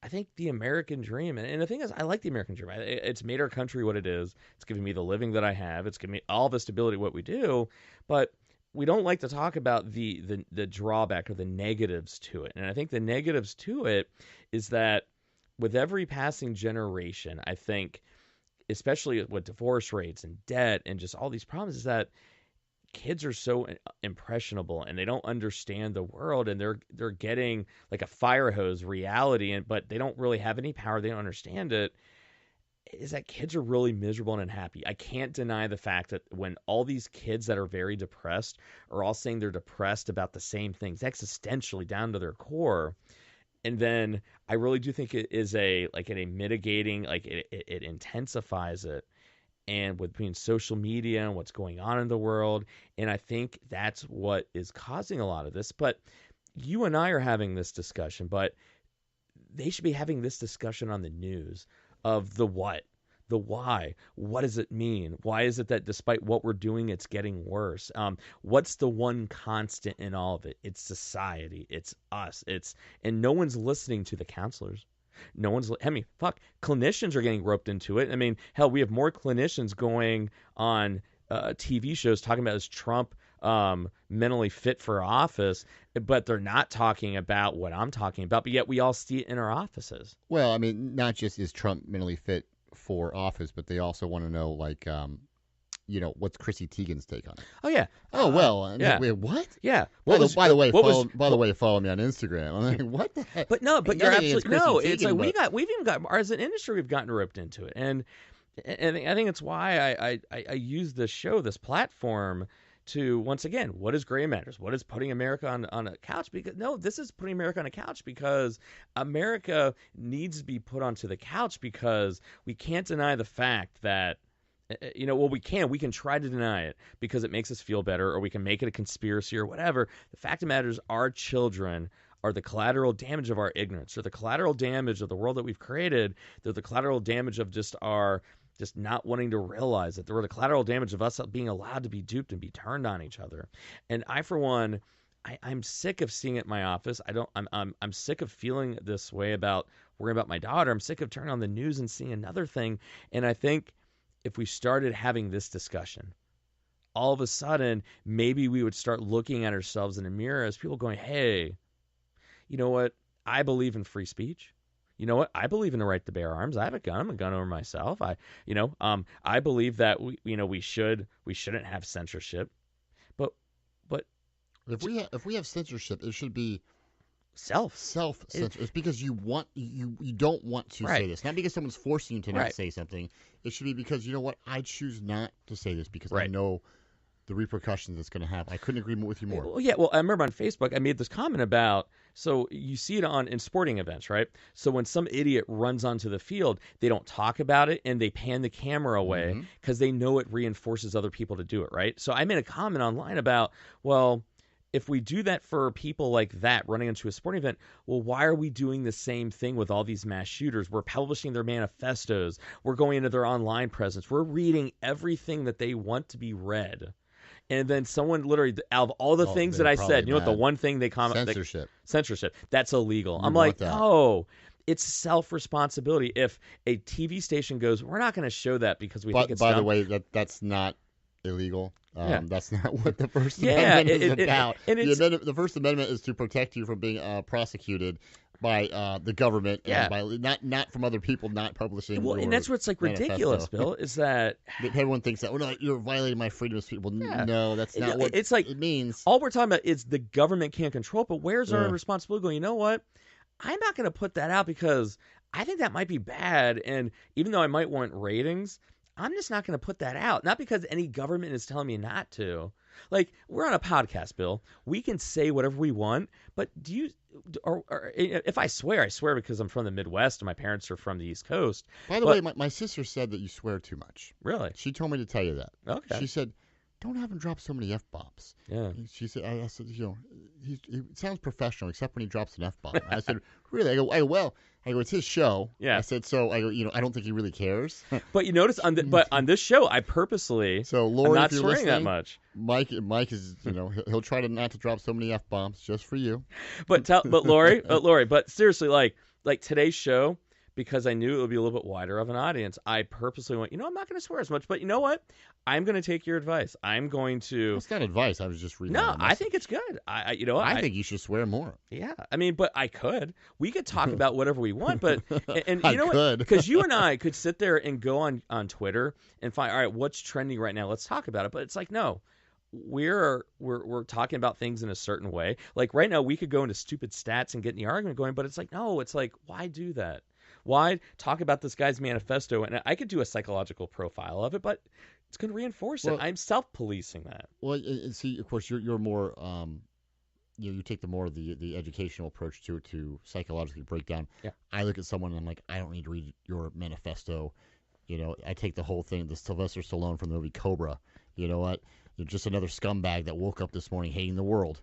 I think the American dream, and the thing is, I like the American dream. It's made our country what it is. It's given me the living that I have. It's given me all the stability what we do. But we don't like to talk about the drawback or the negatives to it. And I think the negatives to it is that with every passing generation, I think, especially with divorce rates and debt and just all these problems, is that kids are so impressionable and they don't understand the world, and they're getting like a fire hose reality, but they don't really have any power. They don't understand it. Is that kids are really miserable and unhappy. I can't deny the fact that when all these kids that are very depressed are all saying they're depressed about the same things existentially down to their core. And then I really do think it is a mitigating, it intensifies it. And between social media and what's going on in the world. And I think that's what is causing a lot of this. But you and I are having this discussion, but they should be having this discussion on the news of the what, the why. What does it mean? Why is it that despite what we're doing, it's getting worse? What's the one constant in all of it? It's society. It's us. And no one's listening to the counselors. No one's. I mean, fuck. Clinicians are getting roped into it. I mean, hell, we have more clinicians going on TV shows talking about is Trump mentally fit for office, but they're not talking about what I'm talking about. But yet we all see it in our offices. Well, I mean, not just is Trump mentally fit for office, but they also want to know, like, what's Chrissy Teigen's take on it? Oh yeah. Oh well. Yeah. Wait, what? Yeah. By the way, follow me on Instagram. I'm like, what the heck? But no, but you're absolutely no. It's Teigen, like we've even got as an industry we've gotten roped into it, and I think it's why I use this show, this platform, to once again, what is Gray Matters? What is putting America on a couch? Because no, this is putting America on a couch because America needs to be put onto the couch because we can't deny the fact that. We can try to deny it because it makes us feel better, or we can make it a conspiracy or whatever. The fact of the matter is our children are the collateral damage of our ignorance. They're the collateral damage of the world that we've created. They're the collateral damage of just not wanting to realize it. They're the collateral damage of us being allowed to be duped and be turned on each other. And I, for one, I'm sick of seeing it in my office. I'm sick of feeling this way about worrying about my daughter. I'm sick of turning on the news and seeing another thing. And I think if we started having this discussion, all of a sudden, maybe we would start looking at ourselves in a mirror as people going, hey, you know what? I believe in free speech. You know what? I believe in the right to bear arms. I have a gun. I'm a gun owner myself. I believe that we shouldn't have censorship. But if we have censorship, it should be self-censorship. It's because you don't want to say this, not because someone's forcing you to not say something. It should be because, you know what, I choose not to say this because I know the repercussions that's going to happen. I couldn't agree with you more. Well, yeah. Well, I remember on Facebook I made this comment about, so you see it in sporting events, right? So when some idiot runs onto the field, they don't talk about it and they pan the camera away because they know it reinforces other people to do it, right? So I made a comment online about, well, if we do that for people like that running into a sporting event, well, why are we doing the same thing with all these mass shooters? We're publishing their manifestos. We're going into their online presence. We're reading everything that they want to be read. And then someone literally, out of all the things that I said, you know what, the one thing they comment... Censorship. That's illegal. I'm like, oh, it's self-responsibility. If a TV station goes, we're not going to show that because we think it's dumb. By the way, that's not illegal. That's not what the First Amendment is about. The First Amendment is to protect you from being prosecuted by the government and by not from other people not publishing. Well, and that's what's like ridiculous, Bill, is that everyone thinks that no, you're violating my freedom of speech. Well, no, that's not what it's like. It means. All we're talking about is the government can't control, but where's our responsibility going? You know what? I'm not going to put that out because I think that might be bad, and even though I might want ratings, I'm just not going to put that out. Not because any government is telling me not to. Like, we're on a podcast, Bill. We can say whatever we want, but if I swear because I'm from the Midwest and my parents are from the East Coast. By the way, my sister said that you swear too much. Really? She told me to tell you that. Okay. She said, don't have him drop so many F-bombs. Yeah. She said, I said, he sounds professional except when he drops an F-bomb. I said, really? I go, it's his show. Yeah. I said, so I don't think he really cares. But you notice on this show, I purposely Lori, I'm not swearing that much. Mike is, he'll try to not to drop so many F-bombs just for you. But Lori, but seriously, like today's show, because I knew it would be a little bit wider of an audience, I purposely went, I'm not going to swear as much, but you know what? I'm going to take your advice. I'm going to... It's not advice. I was just reading. No, I think it's good. I think you should swear more. Yeah. I mean, but I could. We could talk about whatever we want, but... And you know what? Because you and I could sit there and go on Twitter and find, all right, what's trending right now? Let's talk about it. But it's like, no. We're talking about things in a certain way. Like right now, we could go into stupid stats and get in the argument going, but it's like, no, it's like, why do that? Why talk about this guy's manifesto? And I could do a psychological profile of it, but it's going to reinforce it. I'm self-policing that. Well, see, of course, you're more, you take the educational approach to psychologically break down. Yeah. I look at someone and I'm like, I don't need to read your manifesto. I take the whole thing, the Sylvester Stallone from the movie Cobra. You know what? You're just another scumbag that woke up this morning hating the world.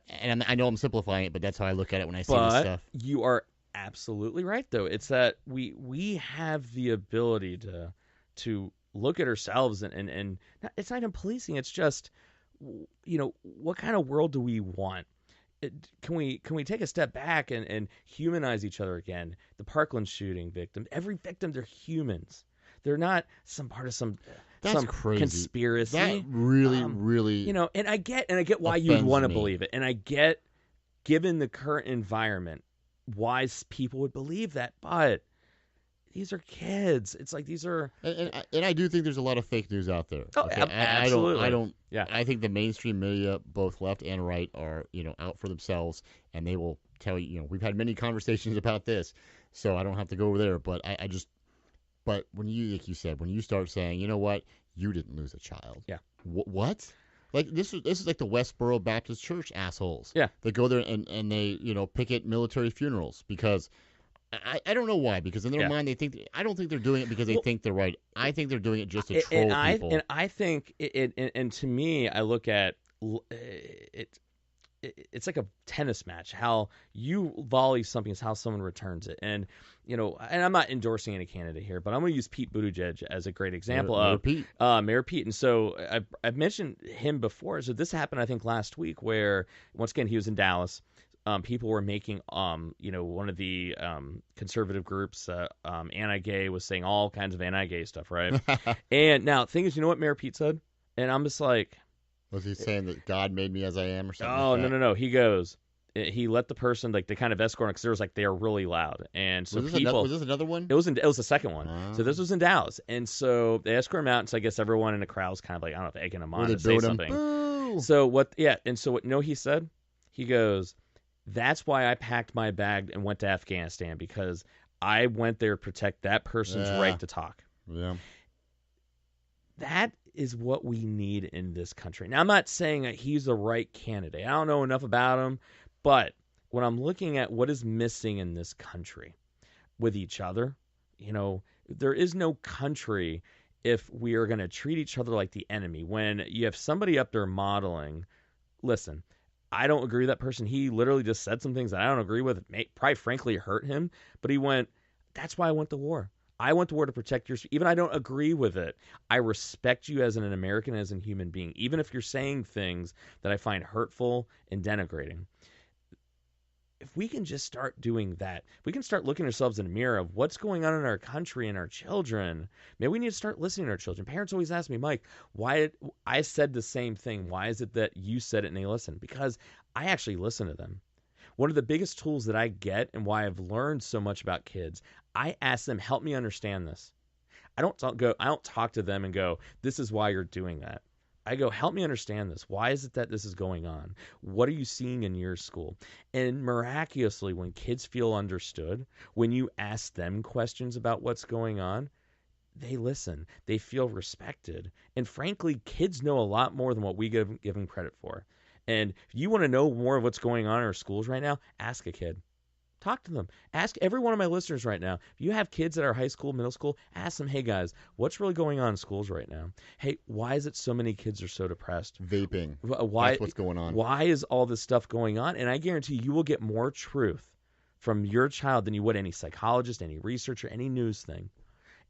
And I know I'm simplifying it, but that's how I look at it when I see this stuff. You are absolutely right, though. It's that we have the ability to look at ourselves and it's not even policing. It's just, what kind of world do we want? Can we take a step back and humanize each other again? The Parkland shooting victim, every victim, they're humans. They're not some part of some That's some crazy. conspiracy. That really, you know, and I get why you'd want to believe it, and I get, given the current environment, why people would believe that, but these are kids. It's like these are, and I do think there's a lot of fake news out there. Oh, okay? absolutely. I don't. Yeah. I think the mainstream media, both left and right, are out for themselves, and they will tell you. We've had many conversations about this, so I don't have to go over there. But I just, but when you, like you said, when you start saying, you know what, you didn't lose a child. Yeah. What? Like this is like the Westboro Baptist Church assholes. Yeah. They go there and they picket military funerals because. I don't know why, because in their mind they think. I don't think they're doing it because they think they're right. I think they're doing it just to troll people. And I think and to me, I look at it. It's like a tennis match. How you volley something is how someone returns it. And and I'm not endorsing any candidate here, but I'm going to use Pete Buttigieg as a great example of Mayor Pete. And so I've mentioned him before. So this happened, I think, last week, where once again he was in Dallas. People were making, one of the conservative groups, anti-gay, was saying all kinds of anti-gay stuff, right? And now, thing is, you know what Mayor Pete said? And I'm just like... Was he saying that God made me as I am or something? Oh, like no. He goes... He let the person, like, they kind of escort him, because there was, like, they are really loud. And so was this another one? It was the second one. Oh. So this was in Dallas. And so they escort him out, and so I guess everyone in the crowd was kind of like, I don't know, if egging him on to say something. Boo! So what he said? He goes... That's why I packed my bag and went to Afghanistan, because I went there to protect that person's right to talk. Yeah. That is what we need in this country. Now, I'm not saying that he's the right candidate. I don't know enough about him, but when I'm looking at what is missing in this country with each other, there is no country if we are going to treat each other like the enemy. When you have somebody up there modeling, listen, I don't agree with that person. He literally just said some things that I don't agree with. It may probably, frankly, hurt him. But he went, that's why I went to war. I went to war to protect yours. Even I don't agree with it. I respect you as an American, as a human being, even if you're saying things that I find hurtful and denigrating. If we can just start doing that, we can start looking ourselves in the mirror of what's going on in our country and our children. Maybe we need to start listening to our children. Parents always ask me, Mike, why I said the same thing. Why is it that you said it and they listen? Because I actually listen to them. One of the biggest tools that I get, and why I've learned so much about kids, I ask them, help me understand this. I don't talk to them and go, this is why you're doing that. I go, help me understand this. Why is it that this is going on? What are you seeing in your school? And miraculously, when kids feel understood, when you ask them questions about what's going on, they listen. They feel respected. And frankly, kids know a lot more than what we give them credit for. And if you want to know more of what's going on in our schools right now, ask a kid. Talk to them. Ask every one of my listeners right now. If you have kids that are high school, middle school, ask them, hey guys, what's really going on in schools right now? Hey, why is it so many kids are so depressed? Vaping. Why? That's what's going on. Why is all this stuff going on? And I guarantee you will get more truth from your child than you would any psychologist, any researcher, any news thing.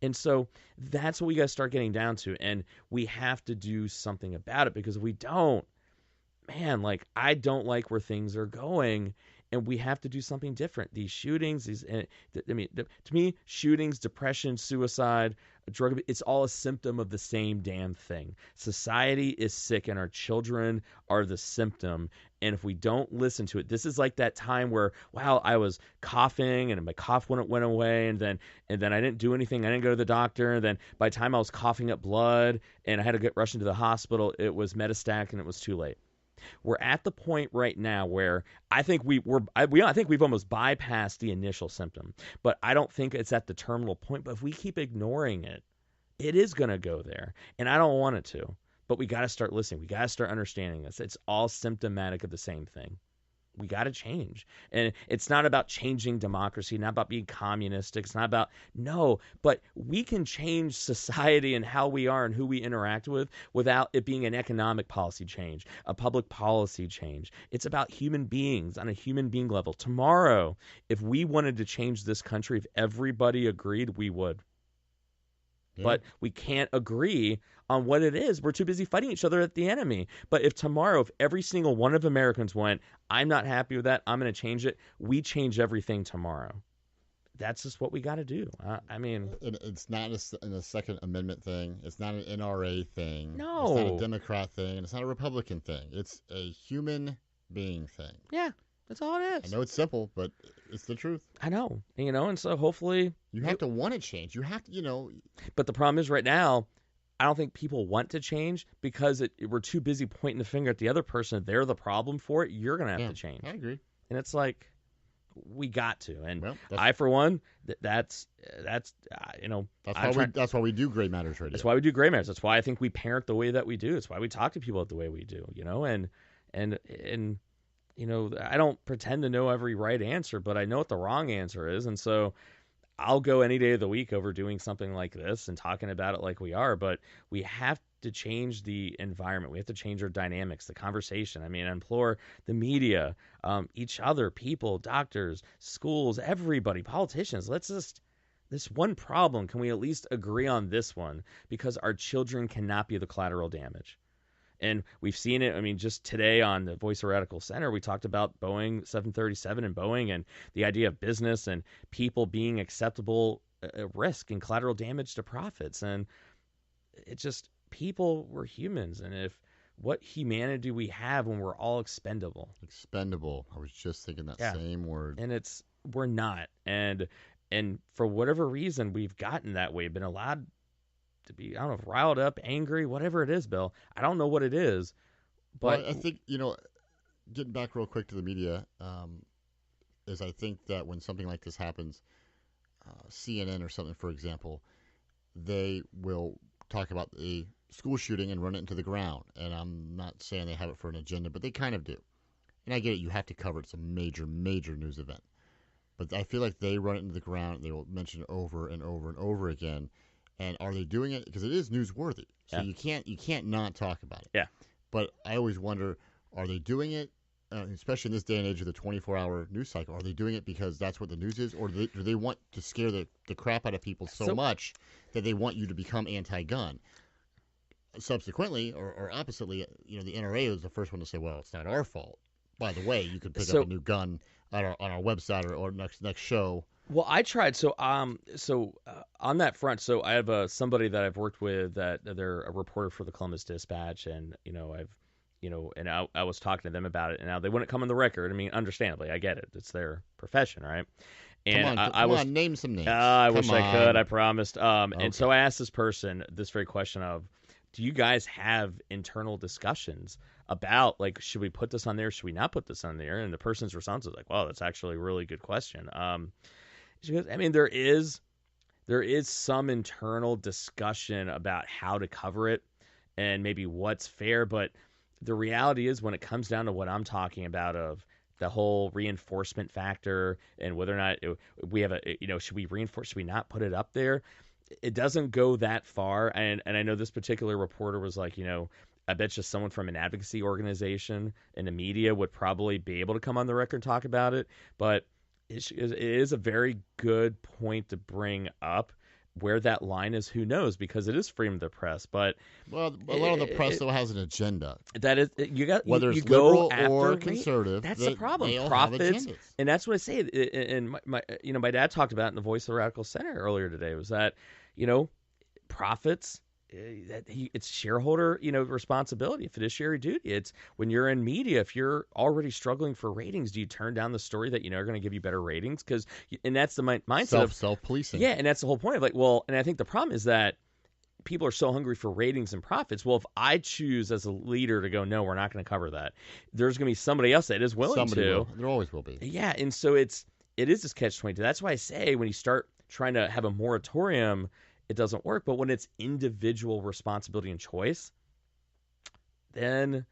And so that's what we got to start getting down to. And we have to do something about it, because if we don't, man, like, I don't like where things are going. And we have to do something different. These shootings, to me, shootings, depression, suicide, drug abuse, it's all a symptom of the same damn thing. Society is sick, and our children are the symptom. And if we don't listen to it, this is like that time where, wow, I was coughing and my cough went away, and then I didn't do anything. I didn't go to the doctor. And then by the time I was coughing up blood and I had to get rushed into the hospital, it was metastatic and it was too late. We're at the point right now where I think we've almost bypassed the initial symptom, but I don't think it's at the terminal point. But if we keep ignoring it, it is going to go there, and I don't want it to. But we got to start listening. We got to start understanding this. It's all symptomatic of the same thing. We got to change. And it's not about changing democracy, not about being communistic. It's not about, no, but we can change society and how we are and who we interact with without it being an economic policy change, a public policy change. It's about human beings on a human being level. Tomorrow, if we wanted to change this country, if everybody agreed, we would. Yeah. But we can't agree on what it is. We're too busy fighting each other at the enemy. But if tomorrow, if every single one of Americans went, I'm not happy with that, I'm going to change it, we change everything tomorrow. that's just what we got to do. I mean, it's not a Second Amendment thing. It's not an NRA thing. No. It's not a Democrat thing, and it's not a Republican thing. It's a human being thing. Yeah, that's all it is. I know it's simple, but it's the truth. I know, and so hopefully you have to want to change. You have to, But the problem is right now, I don't think people want to change because we're too busy pointing the finger at the other person. They're the problem for it. You're going to have to change. I agree. And it's like, we got to. And well, I, for one, that's why we do Gray Matters Radio. That's why we do Gray Matters. That's why I think we parent the way that we do. That's why we talk to people the way we do, and I don't pretend to know every right answer, but I know what the wrong answer is. And so I'll go any day of the week over doing something like this and talking about it like we are, but we have to change the environment. We have to change our dynamics, the conversation. I mean, I implore the media, each other, people, doctors, schools, everybody, politicians. This one problem, can we at least agree on this one? Because our children cannot be the collateral damage. And we've seen it. I mean, just today on the Voice of Radical Center, we talked about Boeing 737 and Boeing and the idea of business and people being acceptable risk and collateral damage to profits. And it's just, people were humans. And what humanity do we have when we're all expendable? Expendable. I was just thinking that same word. And we're not. And for whatever reason, we've gotten that way, been allowed to be, I don't know, riled up, angry, whatever it is, Bill. I don't know what it is, but well, I think, getting back real quick to the media, is I think that when something like this happens, CNN or something, for example, they will talk about a school shooting and run it into the ground. And I'm not saying they have it for an agenda, but they kind of do. And I get it. You have to cover it. It's a major, major news event. But I feel like they run it into the ground. They will mention it over and over and over again. And are they doing it? Because it is newsworthy. So you can't not talk about it. Yeah. But I always wonder, are they doing it, especially in this day and age of the 24-hour news cycle, are they doing it because that's what the news is? Or do they want to scare the crap out of people so much that they want you to become anti-gun? Subsequently, or oppositely, the NRA was the first one to say, well, it's not our fault. By the way, you could pick up a new gun on our website or next show. Well, I tried. So on that front, so I have somebody that I've worked with that they're a reporter for the Columbus Dispatch, and I was talking to them about it, and now they wouldn't come on the record. I mean, understandably, I get it; it's their profession, right? And come on, name some names. I wish I could. I promised. And so I asked this person this very question of, do you guys have internal discussions about, like, should we put this on there? Should we not put this on there? And the person's response was like, wow, that's actually a really good question. She goes, I mean, there is some internal discussion about how to cover it and maybe what's fair. But the reality is, when it comes down to what I'm talking about, of the whole reinforcement factor and whether or not we have should we reinforce, should we not put it up there? It doesn't go that far. And I know this particular reporter was like, I bet you someone from an advocacy organization in the media would probably be able to come on the record and talk about it. But it is a very good point to bring up. Where that line is, who knows? Because it is freedom of the press. But a lot of the press though has an agenda. That is, whether it's go liberal or after conservative. That's the problem. They all Profits, have and that's what I say. And my dad talked about it in the Voice of the Radical Center earlier today. Was that profits? It's shareholder, responsibility, fiduciary duty. It's when you're in media, if you're already struggling for ratings, do you turn down the story that are going to give you better ratings? And that's the mindset of self-policing. Yeah, and that's the whole point of and I think the problem is that people are so hungry for ratings and profits. Well, if I choose as a leader to go, no, we're not going to cover that, there's going to be somebody else that is willing to. There always will be. Yeah, and so it is this catch-22. That's why I say when you start trying to have a moratorium, it doesn't work. But when it's individual responsibility and choice, then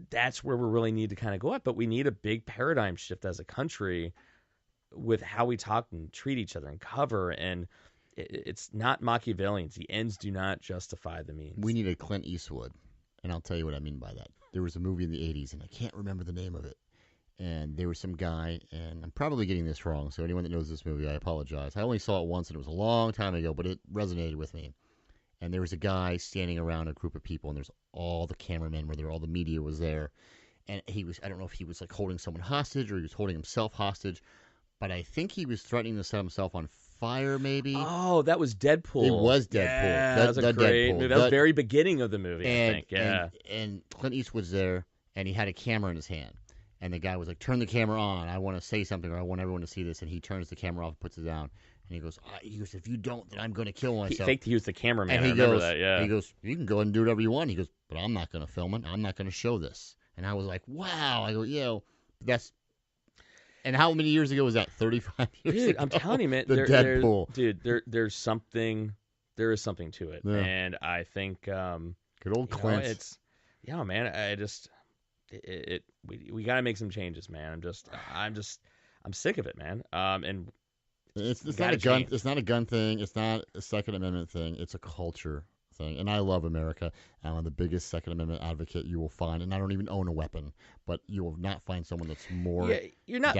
that's where we really need to kind of go at. But we need a big paradigm shift as a country with how we talk and treat each other and cover. And it's not Machiavellian. The ends do not justify the means. We need a Clint Eastwood, and I'll tell you what I mean by that. There was a movie in the 80s, and I can't remember the name of it. And there was some guy, and I'm probably getting this wrong, so anyone that knows this movie, I apologize. I only saw it once, and it was a long time ago, but it resonated with me. And there was a guy standing around a group of people, and there's all the cameramen were there, all the media was there. And he was, I don't know if he was like holding someone hostage or he was holding himself hostage, but I think he was threatening to set himself on fire, maybe. Oh, that was Deadpool. It was Deadpool. Yeah, that was a great movie. That was the very beginning of the movie, I think. Yeah. And Clint Eastwood's there, and he had a camera in his hand. And the guy was like, turn the camera on. I want to say something, or I want everyone to see this. And he turns the camera off and puts it down. And he goes, if you don't, then I'm going to kill myself. He faked he was the cameraman. And I remember that, yeah. He goes, you can go ahead and do whatever you want. He goes, but I'm not going to film it. I'm not going to show this. And I was like, wow. I go, that's... And how many years ago was that? 35 years ago? Dude, I'm telling you, man. Deadpool. There's something... There is something to it. Yeah. And I think... Good old Clint. Man, I just... We got to make some changes, man. I'm sick of it, man. And it's not a gun. Change. It's not a gun thing. It's not a Second Amendment thing. It's a culture thing. And I love America. I'm the biggest Second Amendment advocate you will find. And I don't even own a weapon, but you will not find someone that's more. Yeah, you're not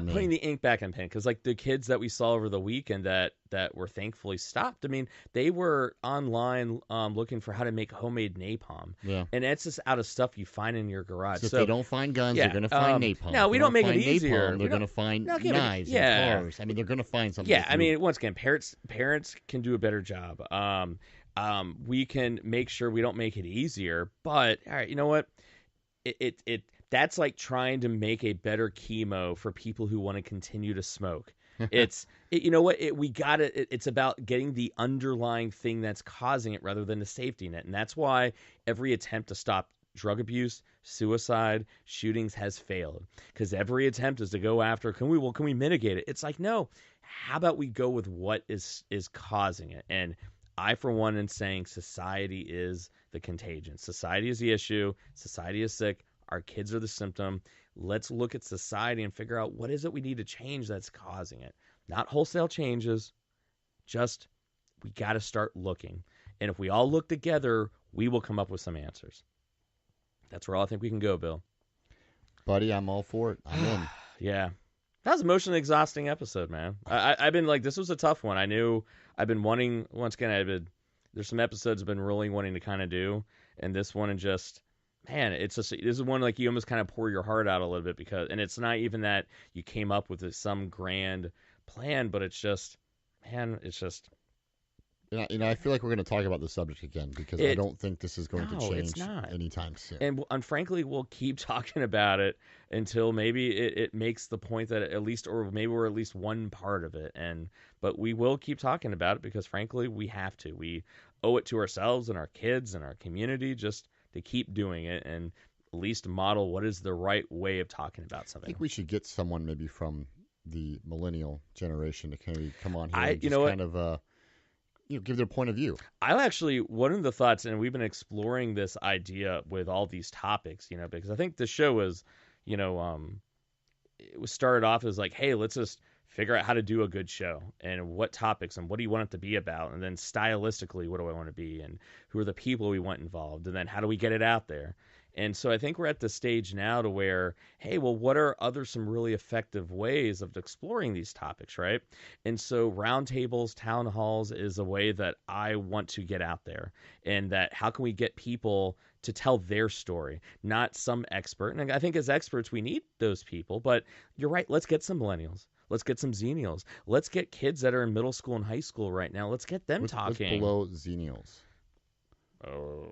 putting the ink back in pen, because like the kids that we saw over the weekend that were thankfully stopped. I mean, they were online looking for how to make homemade napalm. Yeah, and it's just out of stuff you find in your garage. So if they don't find guns, they're going to find napalm. No, we don't make it easier. Napalm, they're going to find knives and cars. I mean, they're going to find something. Yeah, I mean, once again, parents can do a better job. We can make sure we don't make it easier, but all right, you know what? That's like trying to make a better chemo for people who want to continue to smoke. You know what? It's about getting the underlying thing that's causing it rather than the safety net. And that's why every attempt to stop drug abuse, suicide, shootings has failed. Because every attempt is to go after, can we mitigate it? It's like, no, how about we go with what is causing it? And I, for one, am saying society is the contagion. Society is the issue. Society is sick. Our kids are the symptom. Let's look at society and figure out what is it we need to change that's causing it. Not wholesale changes. Just we got to start looking. And if we all look together, we will come up with some answers. That's where I think we can go, Bill. Buddy, I'm all for it. I'm in. Yeah. That was an emotionally exhausting episode, man. I've been like, this was a tough one. I knew I've been wanting, once again, there's some episodes I've been really wanting to kind of do. And this one, and just, man, this is one like you almost kind of pour your heart out a little bit, because, and it's not even that you came up with some grand plan, but it's just, man, it's just. I feel like we're going to talk about the subject again, because I don't think this is going to change anytime soon. And frankly, we'll keep talking about it until maybe it makes the point that at least, or maybe we're at least one part of it. But we will keep talking about it, because frankly, we have to. We owe it to ourselves and our kids and our community just to keep doing it and at least model what is the right way of talking about something. I think we should get someone maybe from the millennial generation to kind of come on here and give their point of view. One of the thoughts, and we've been exploring this idea with all these topics, because I think the show was, it was started off as like, hey, let's just figure out how to do a good show and what topics and what do you want it to be about? And then stylistically, what do I want to be? And who are the people we want involved? And then how do we get it out there? And so I think we're at the stage now to where, hey, well, what are some really effective ways of exploring these topics, right? And so roundtables, town halls is a way that I want to get out there, and that how can we get people to tell their story, not some expert. And I think as experts, we need those people, but you're right. Let's get some millennials. Let's get some Xennials. Let's get kids that are in middle school and high school right now. Let's get them talking. What's below Xennials? Oh,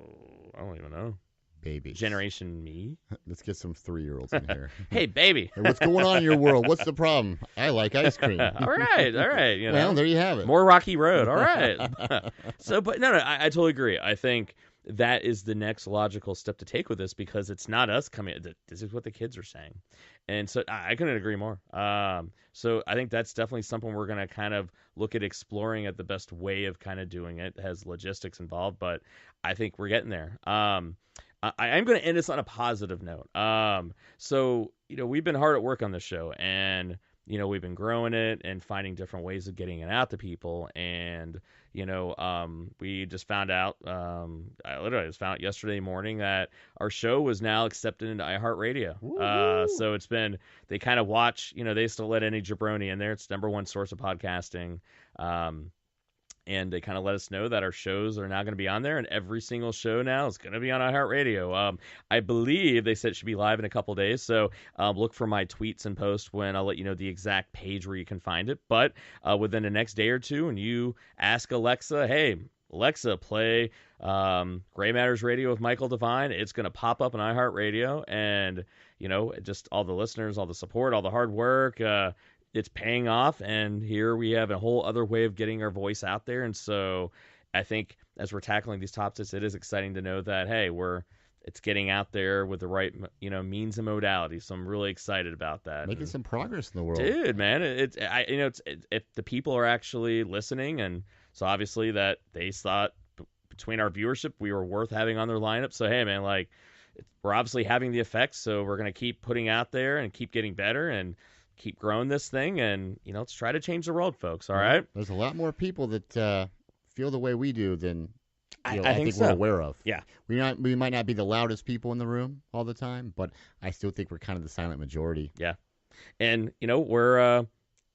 I don't even know. Babies. Generation me? Let's get some 3-year-olds in here. Hey, baby. Hey, what's going on in your world? What's the problem? I like ice cream. All right. Well, there you have it. More rocky road. All right. But I totally agree. I think that is the next logical step to take with this, because it's not us coming. This is what the kids are saying. And so I couldn't agree more. So I think that's definitely something we're going to kind of look at exploring at the best way of kind of doing it. It has logistics involved, but I think we're getting there. I am going to end this on a positive note. So, we've been hard at work on this show, and, we've been growing it and finding different ways of getting it out to people. And, we just found out, I literally just found out yesterday morning that our show was now accepted into iHeartRadio. So they kind of watch, they still let any jabroni in there. It's the #1 source of podcasting. And they kind of let us know that our shows are now going to be on there, and every single show now is going to be on iHeartRadio. I believe they said it should be live in a couple days, so look for my tweets and posts when I'll let you know the exact page where you can find it. But within the next day or two, and you ask Alexa, hey, Alexa, play Gray Matters Radio with Michael Devine, it's going to pop up on iHeartRadio, and, just all the listeners, all the support, all the hard work, it's paying off, and here we have a whole other way of getting our voice out there. And so I think as we're tackling these topics, it is exciting to know that, hey, it's getting out there with the right, means and modalities. So I'm really excited about that. Making some progress in the world. Dude, man, if the people are actually listening, and so obviously that they thought between our viewership, we were worth having on their lineup. So, hey, man, we're obviously having the effects, so we're going to keep putting out there and keep getting better and keep growing this thing, and let's try to change the world, folks. All right. There's a lot more people that feel the way we do than I think so. we're aware of. Yeah, we might not be the loudest people in the room all the time, but I still think we're kind of the silent majority. Yeah, and we're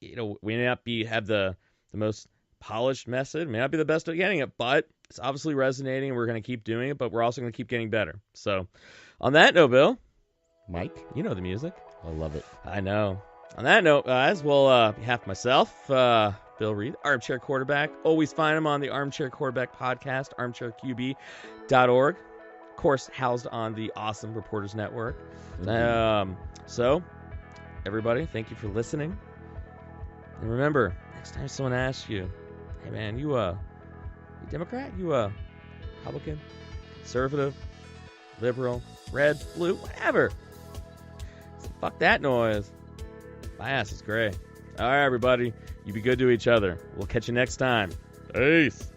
we may not have the most polished method, may not be the best at getting it, but it's obviously resonating. We're going to keep doing it, but we're also going to keep getting better. So, on that note, Bill, Mike, you know the music. I love it. I know. On that note, guys, on behalf of myself, Bill Reed, Armchair Quarterback. Always find him on the Armchair Quarterback podcast, armchairqb.org. Of course, housed on the awesome Reporters Network. So, everybody, thank you for listening. And remember, next time someone asks you, hey, man, you Democrat? You Republican? Conservative? Liberal? Red? Blue? Whatever. So fuck that noise. My ass is gray. All right, everybody. You be good to each other. We'll catch you next time. Peace.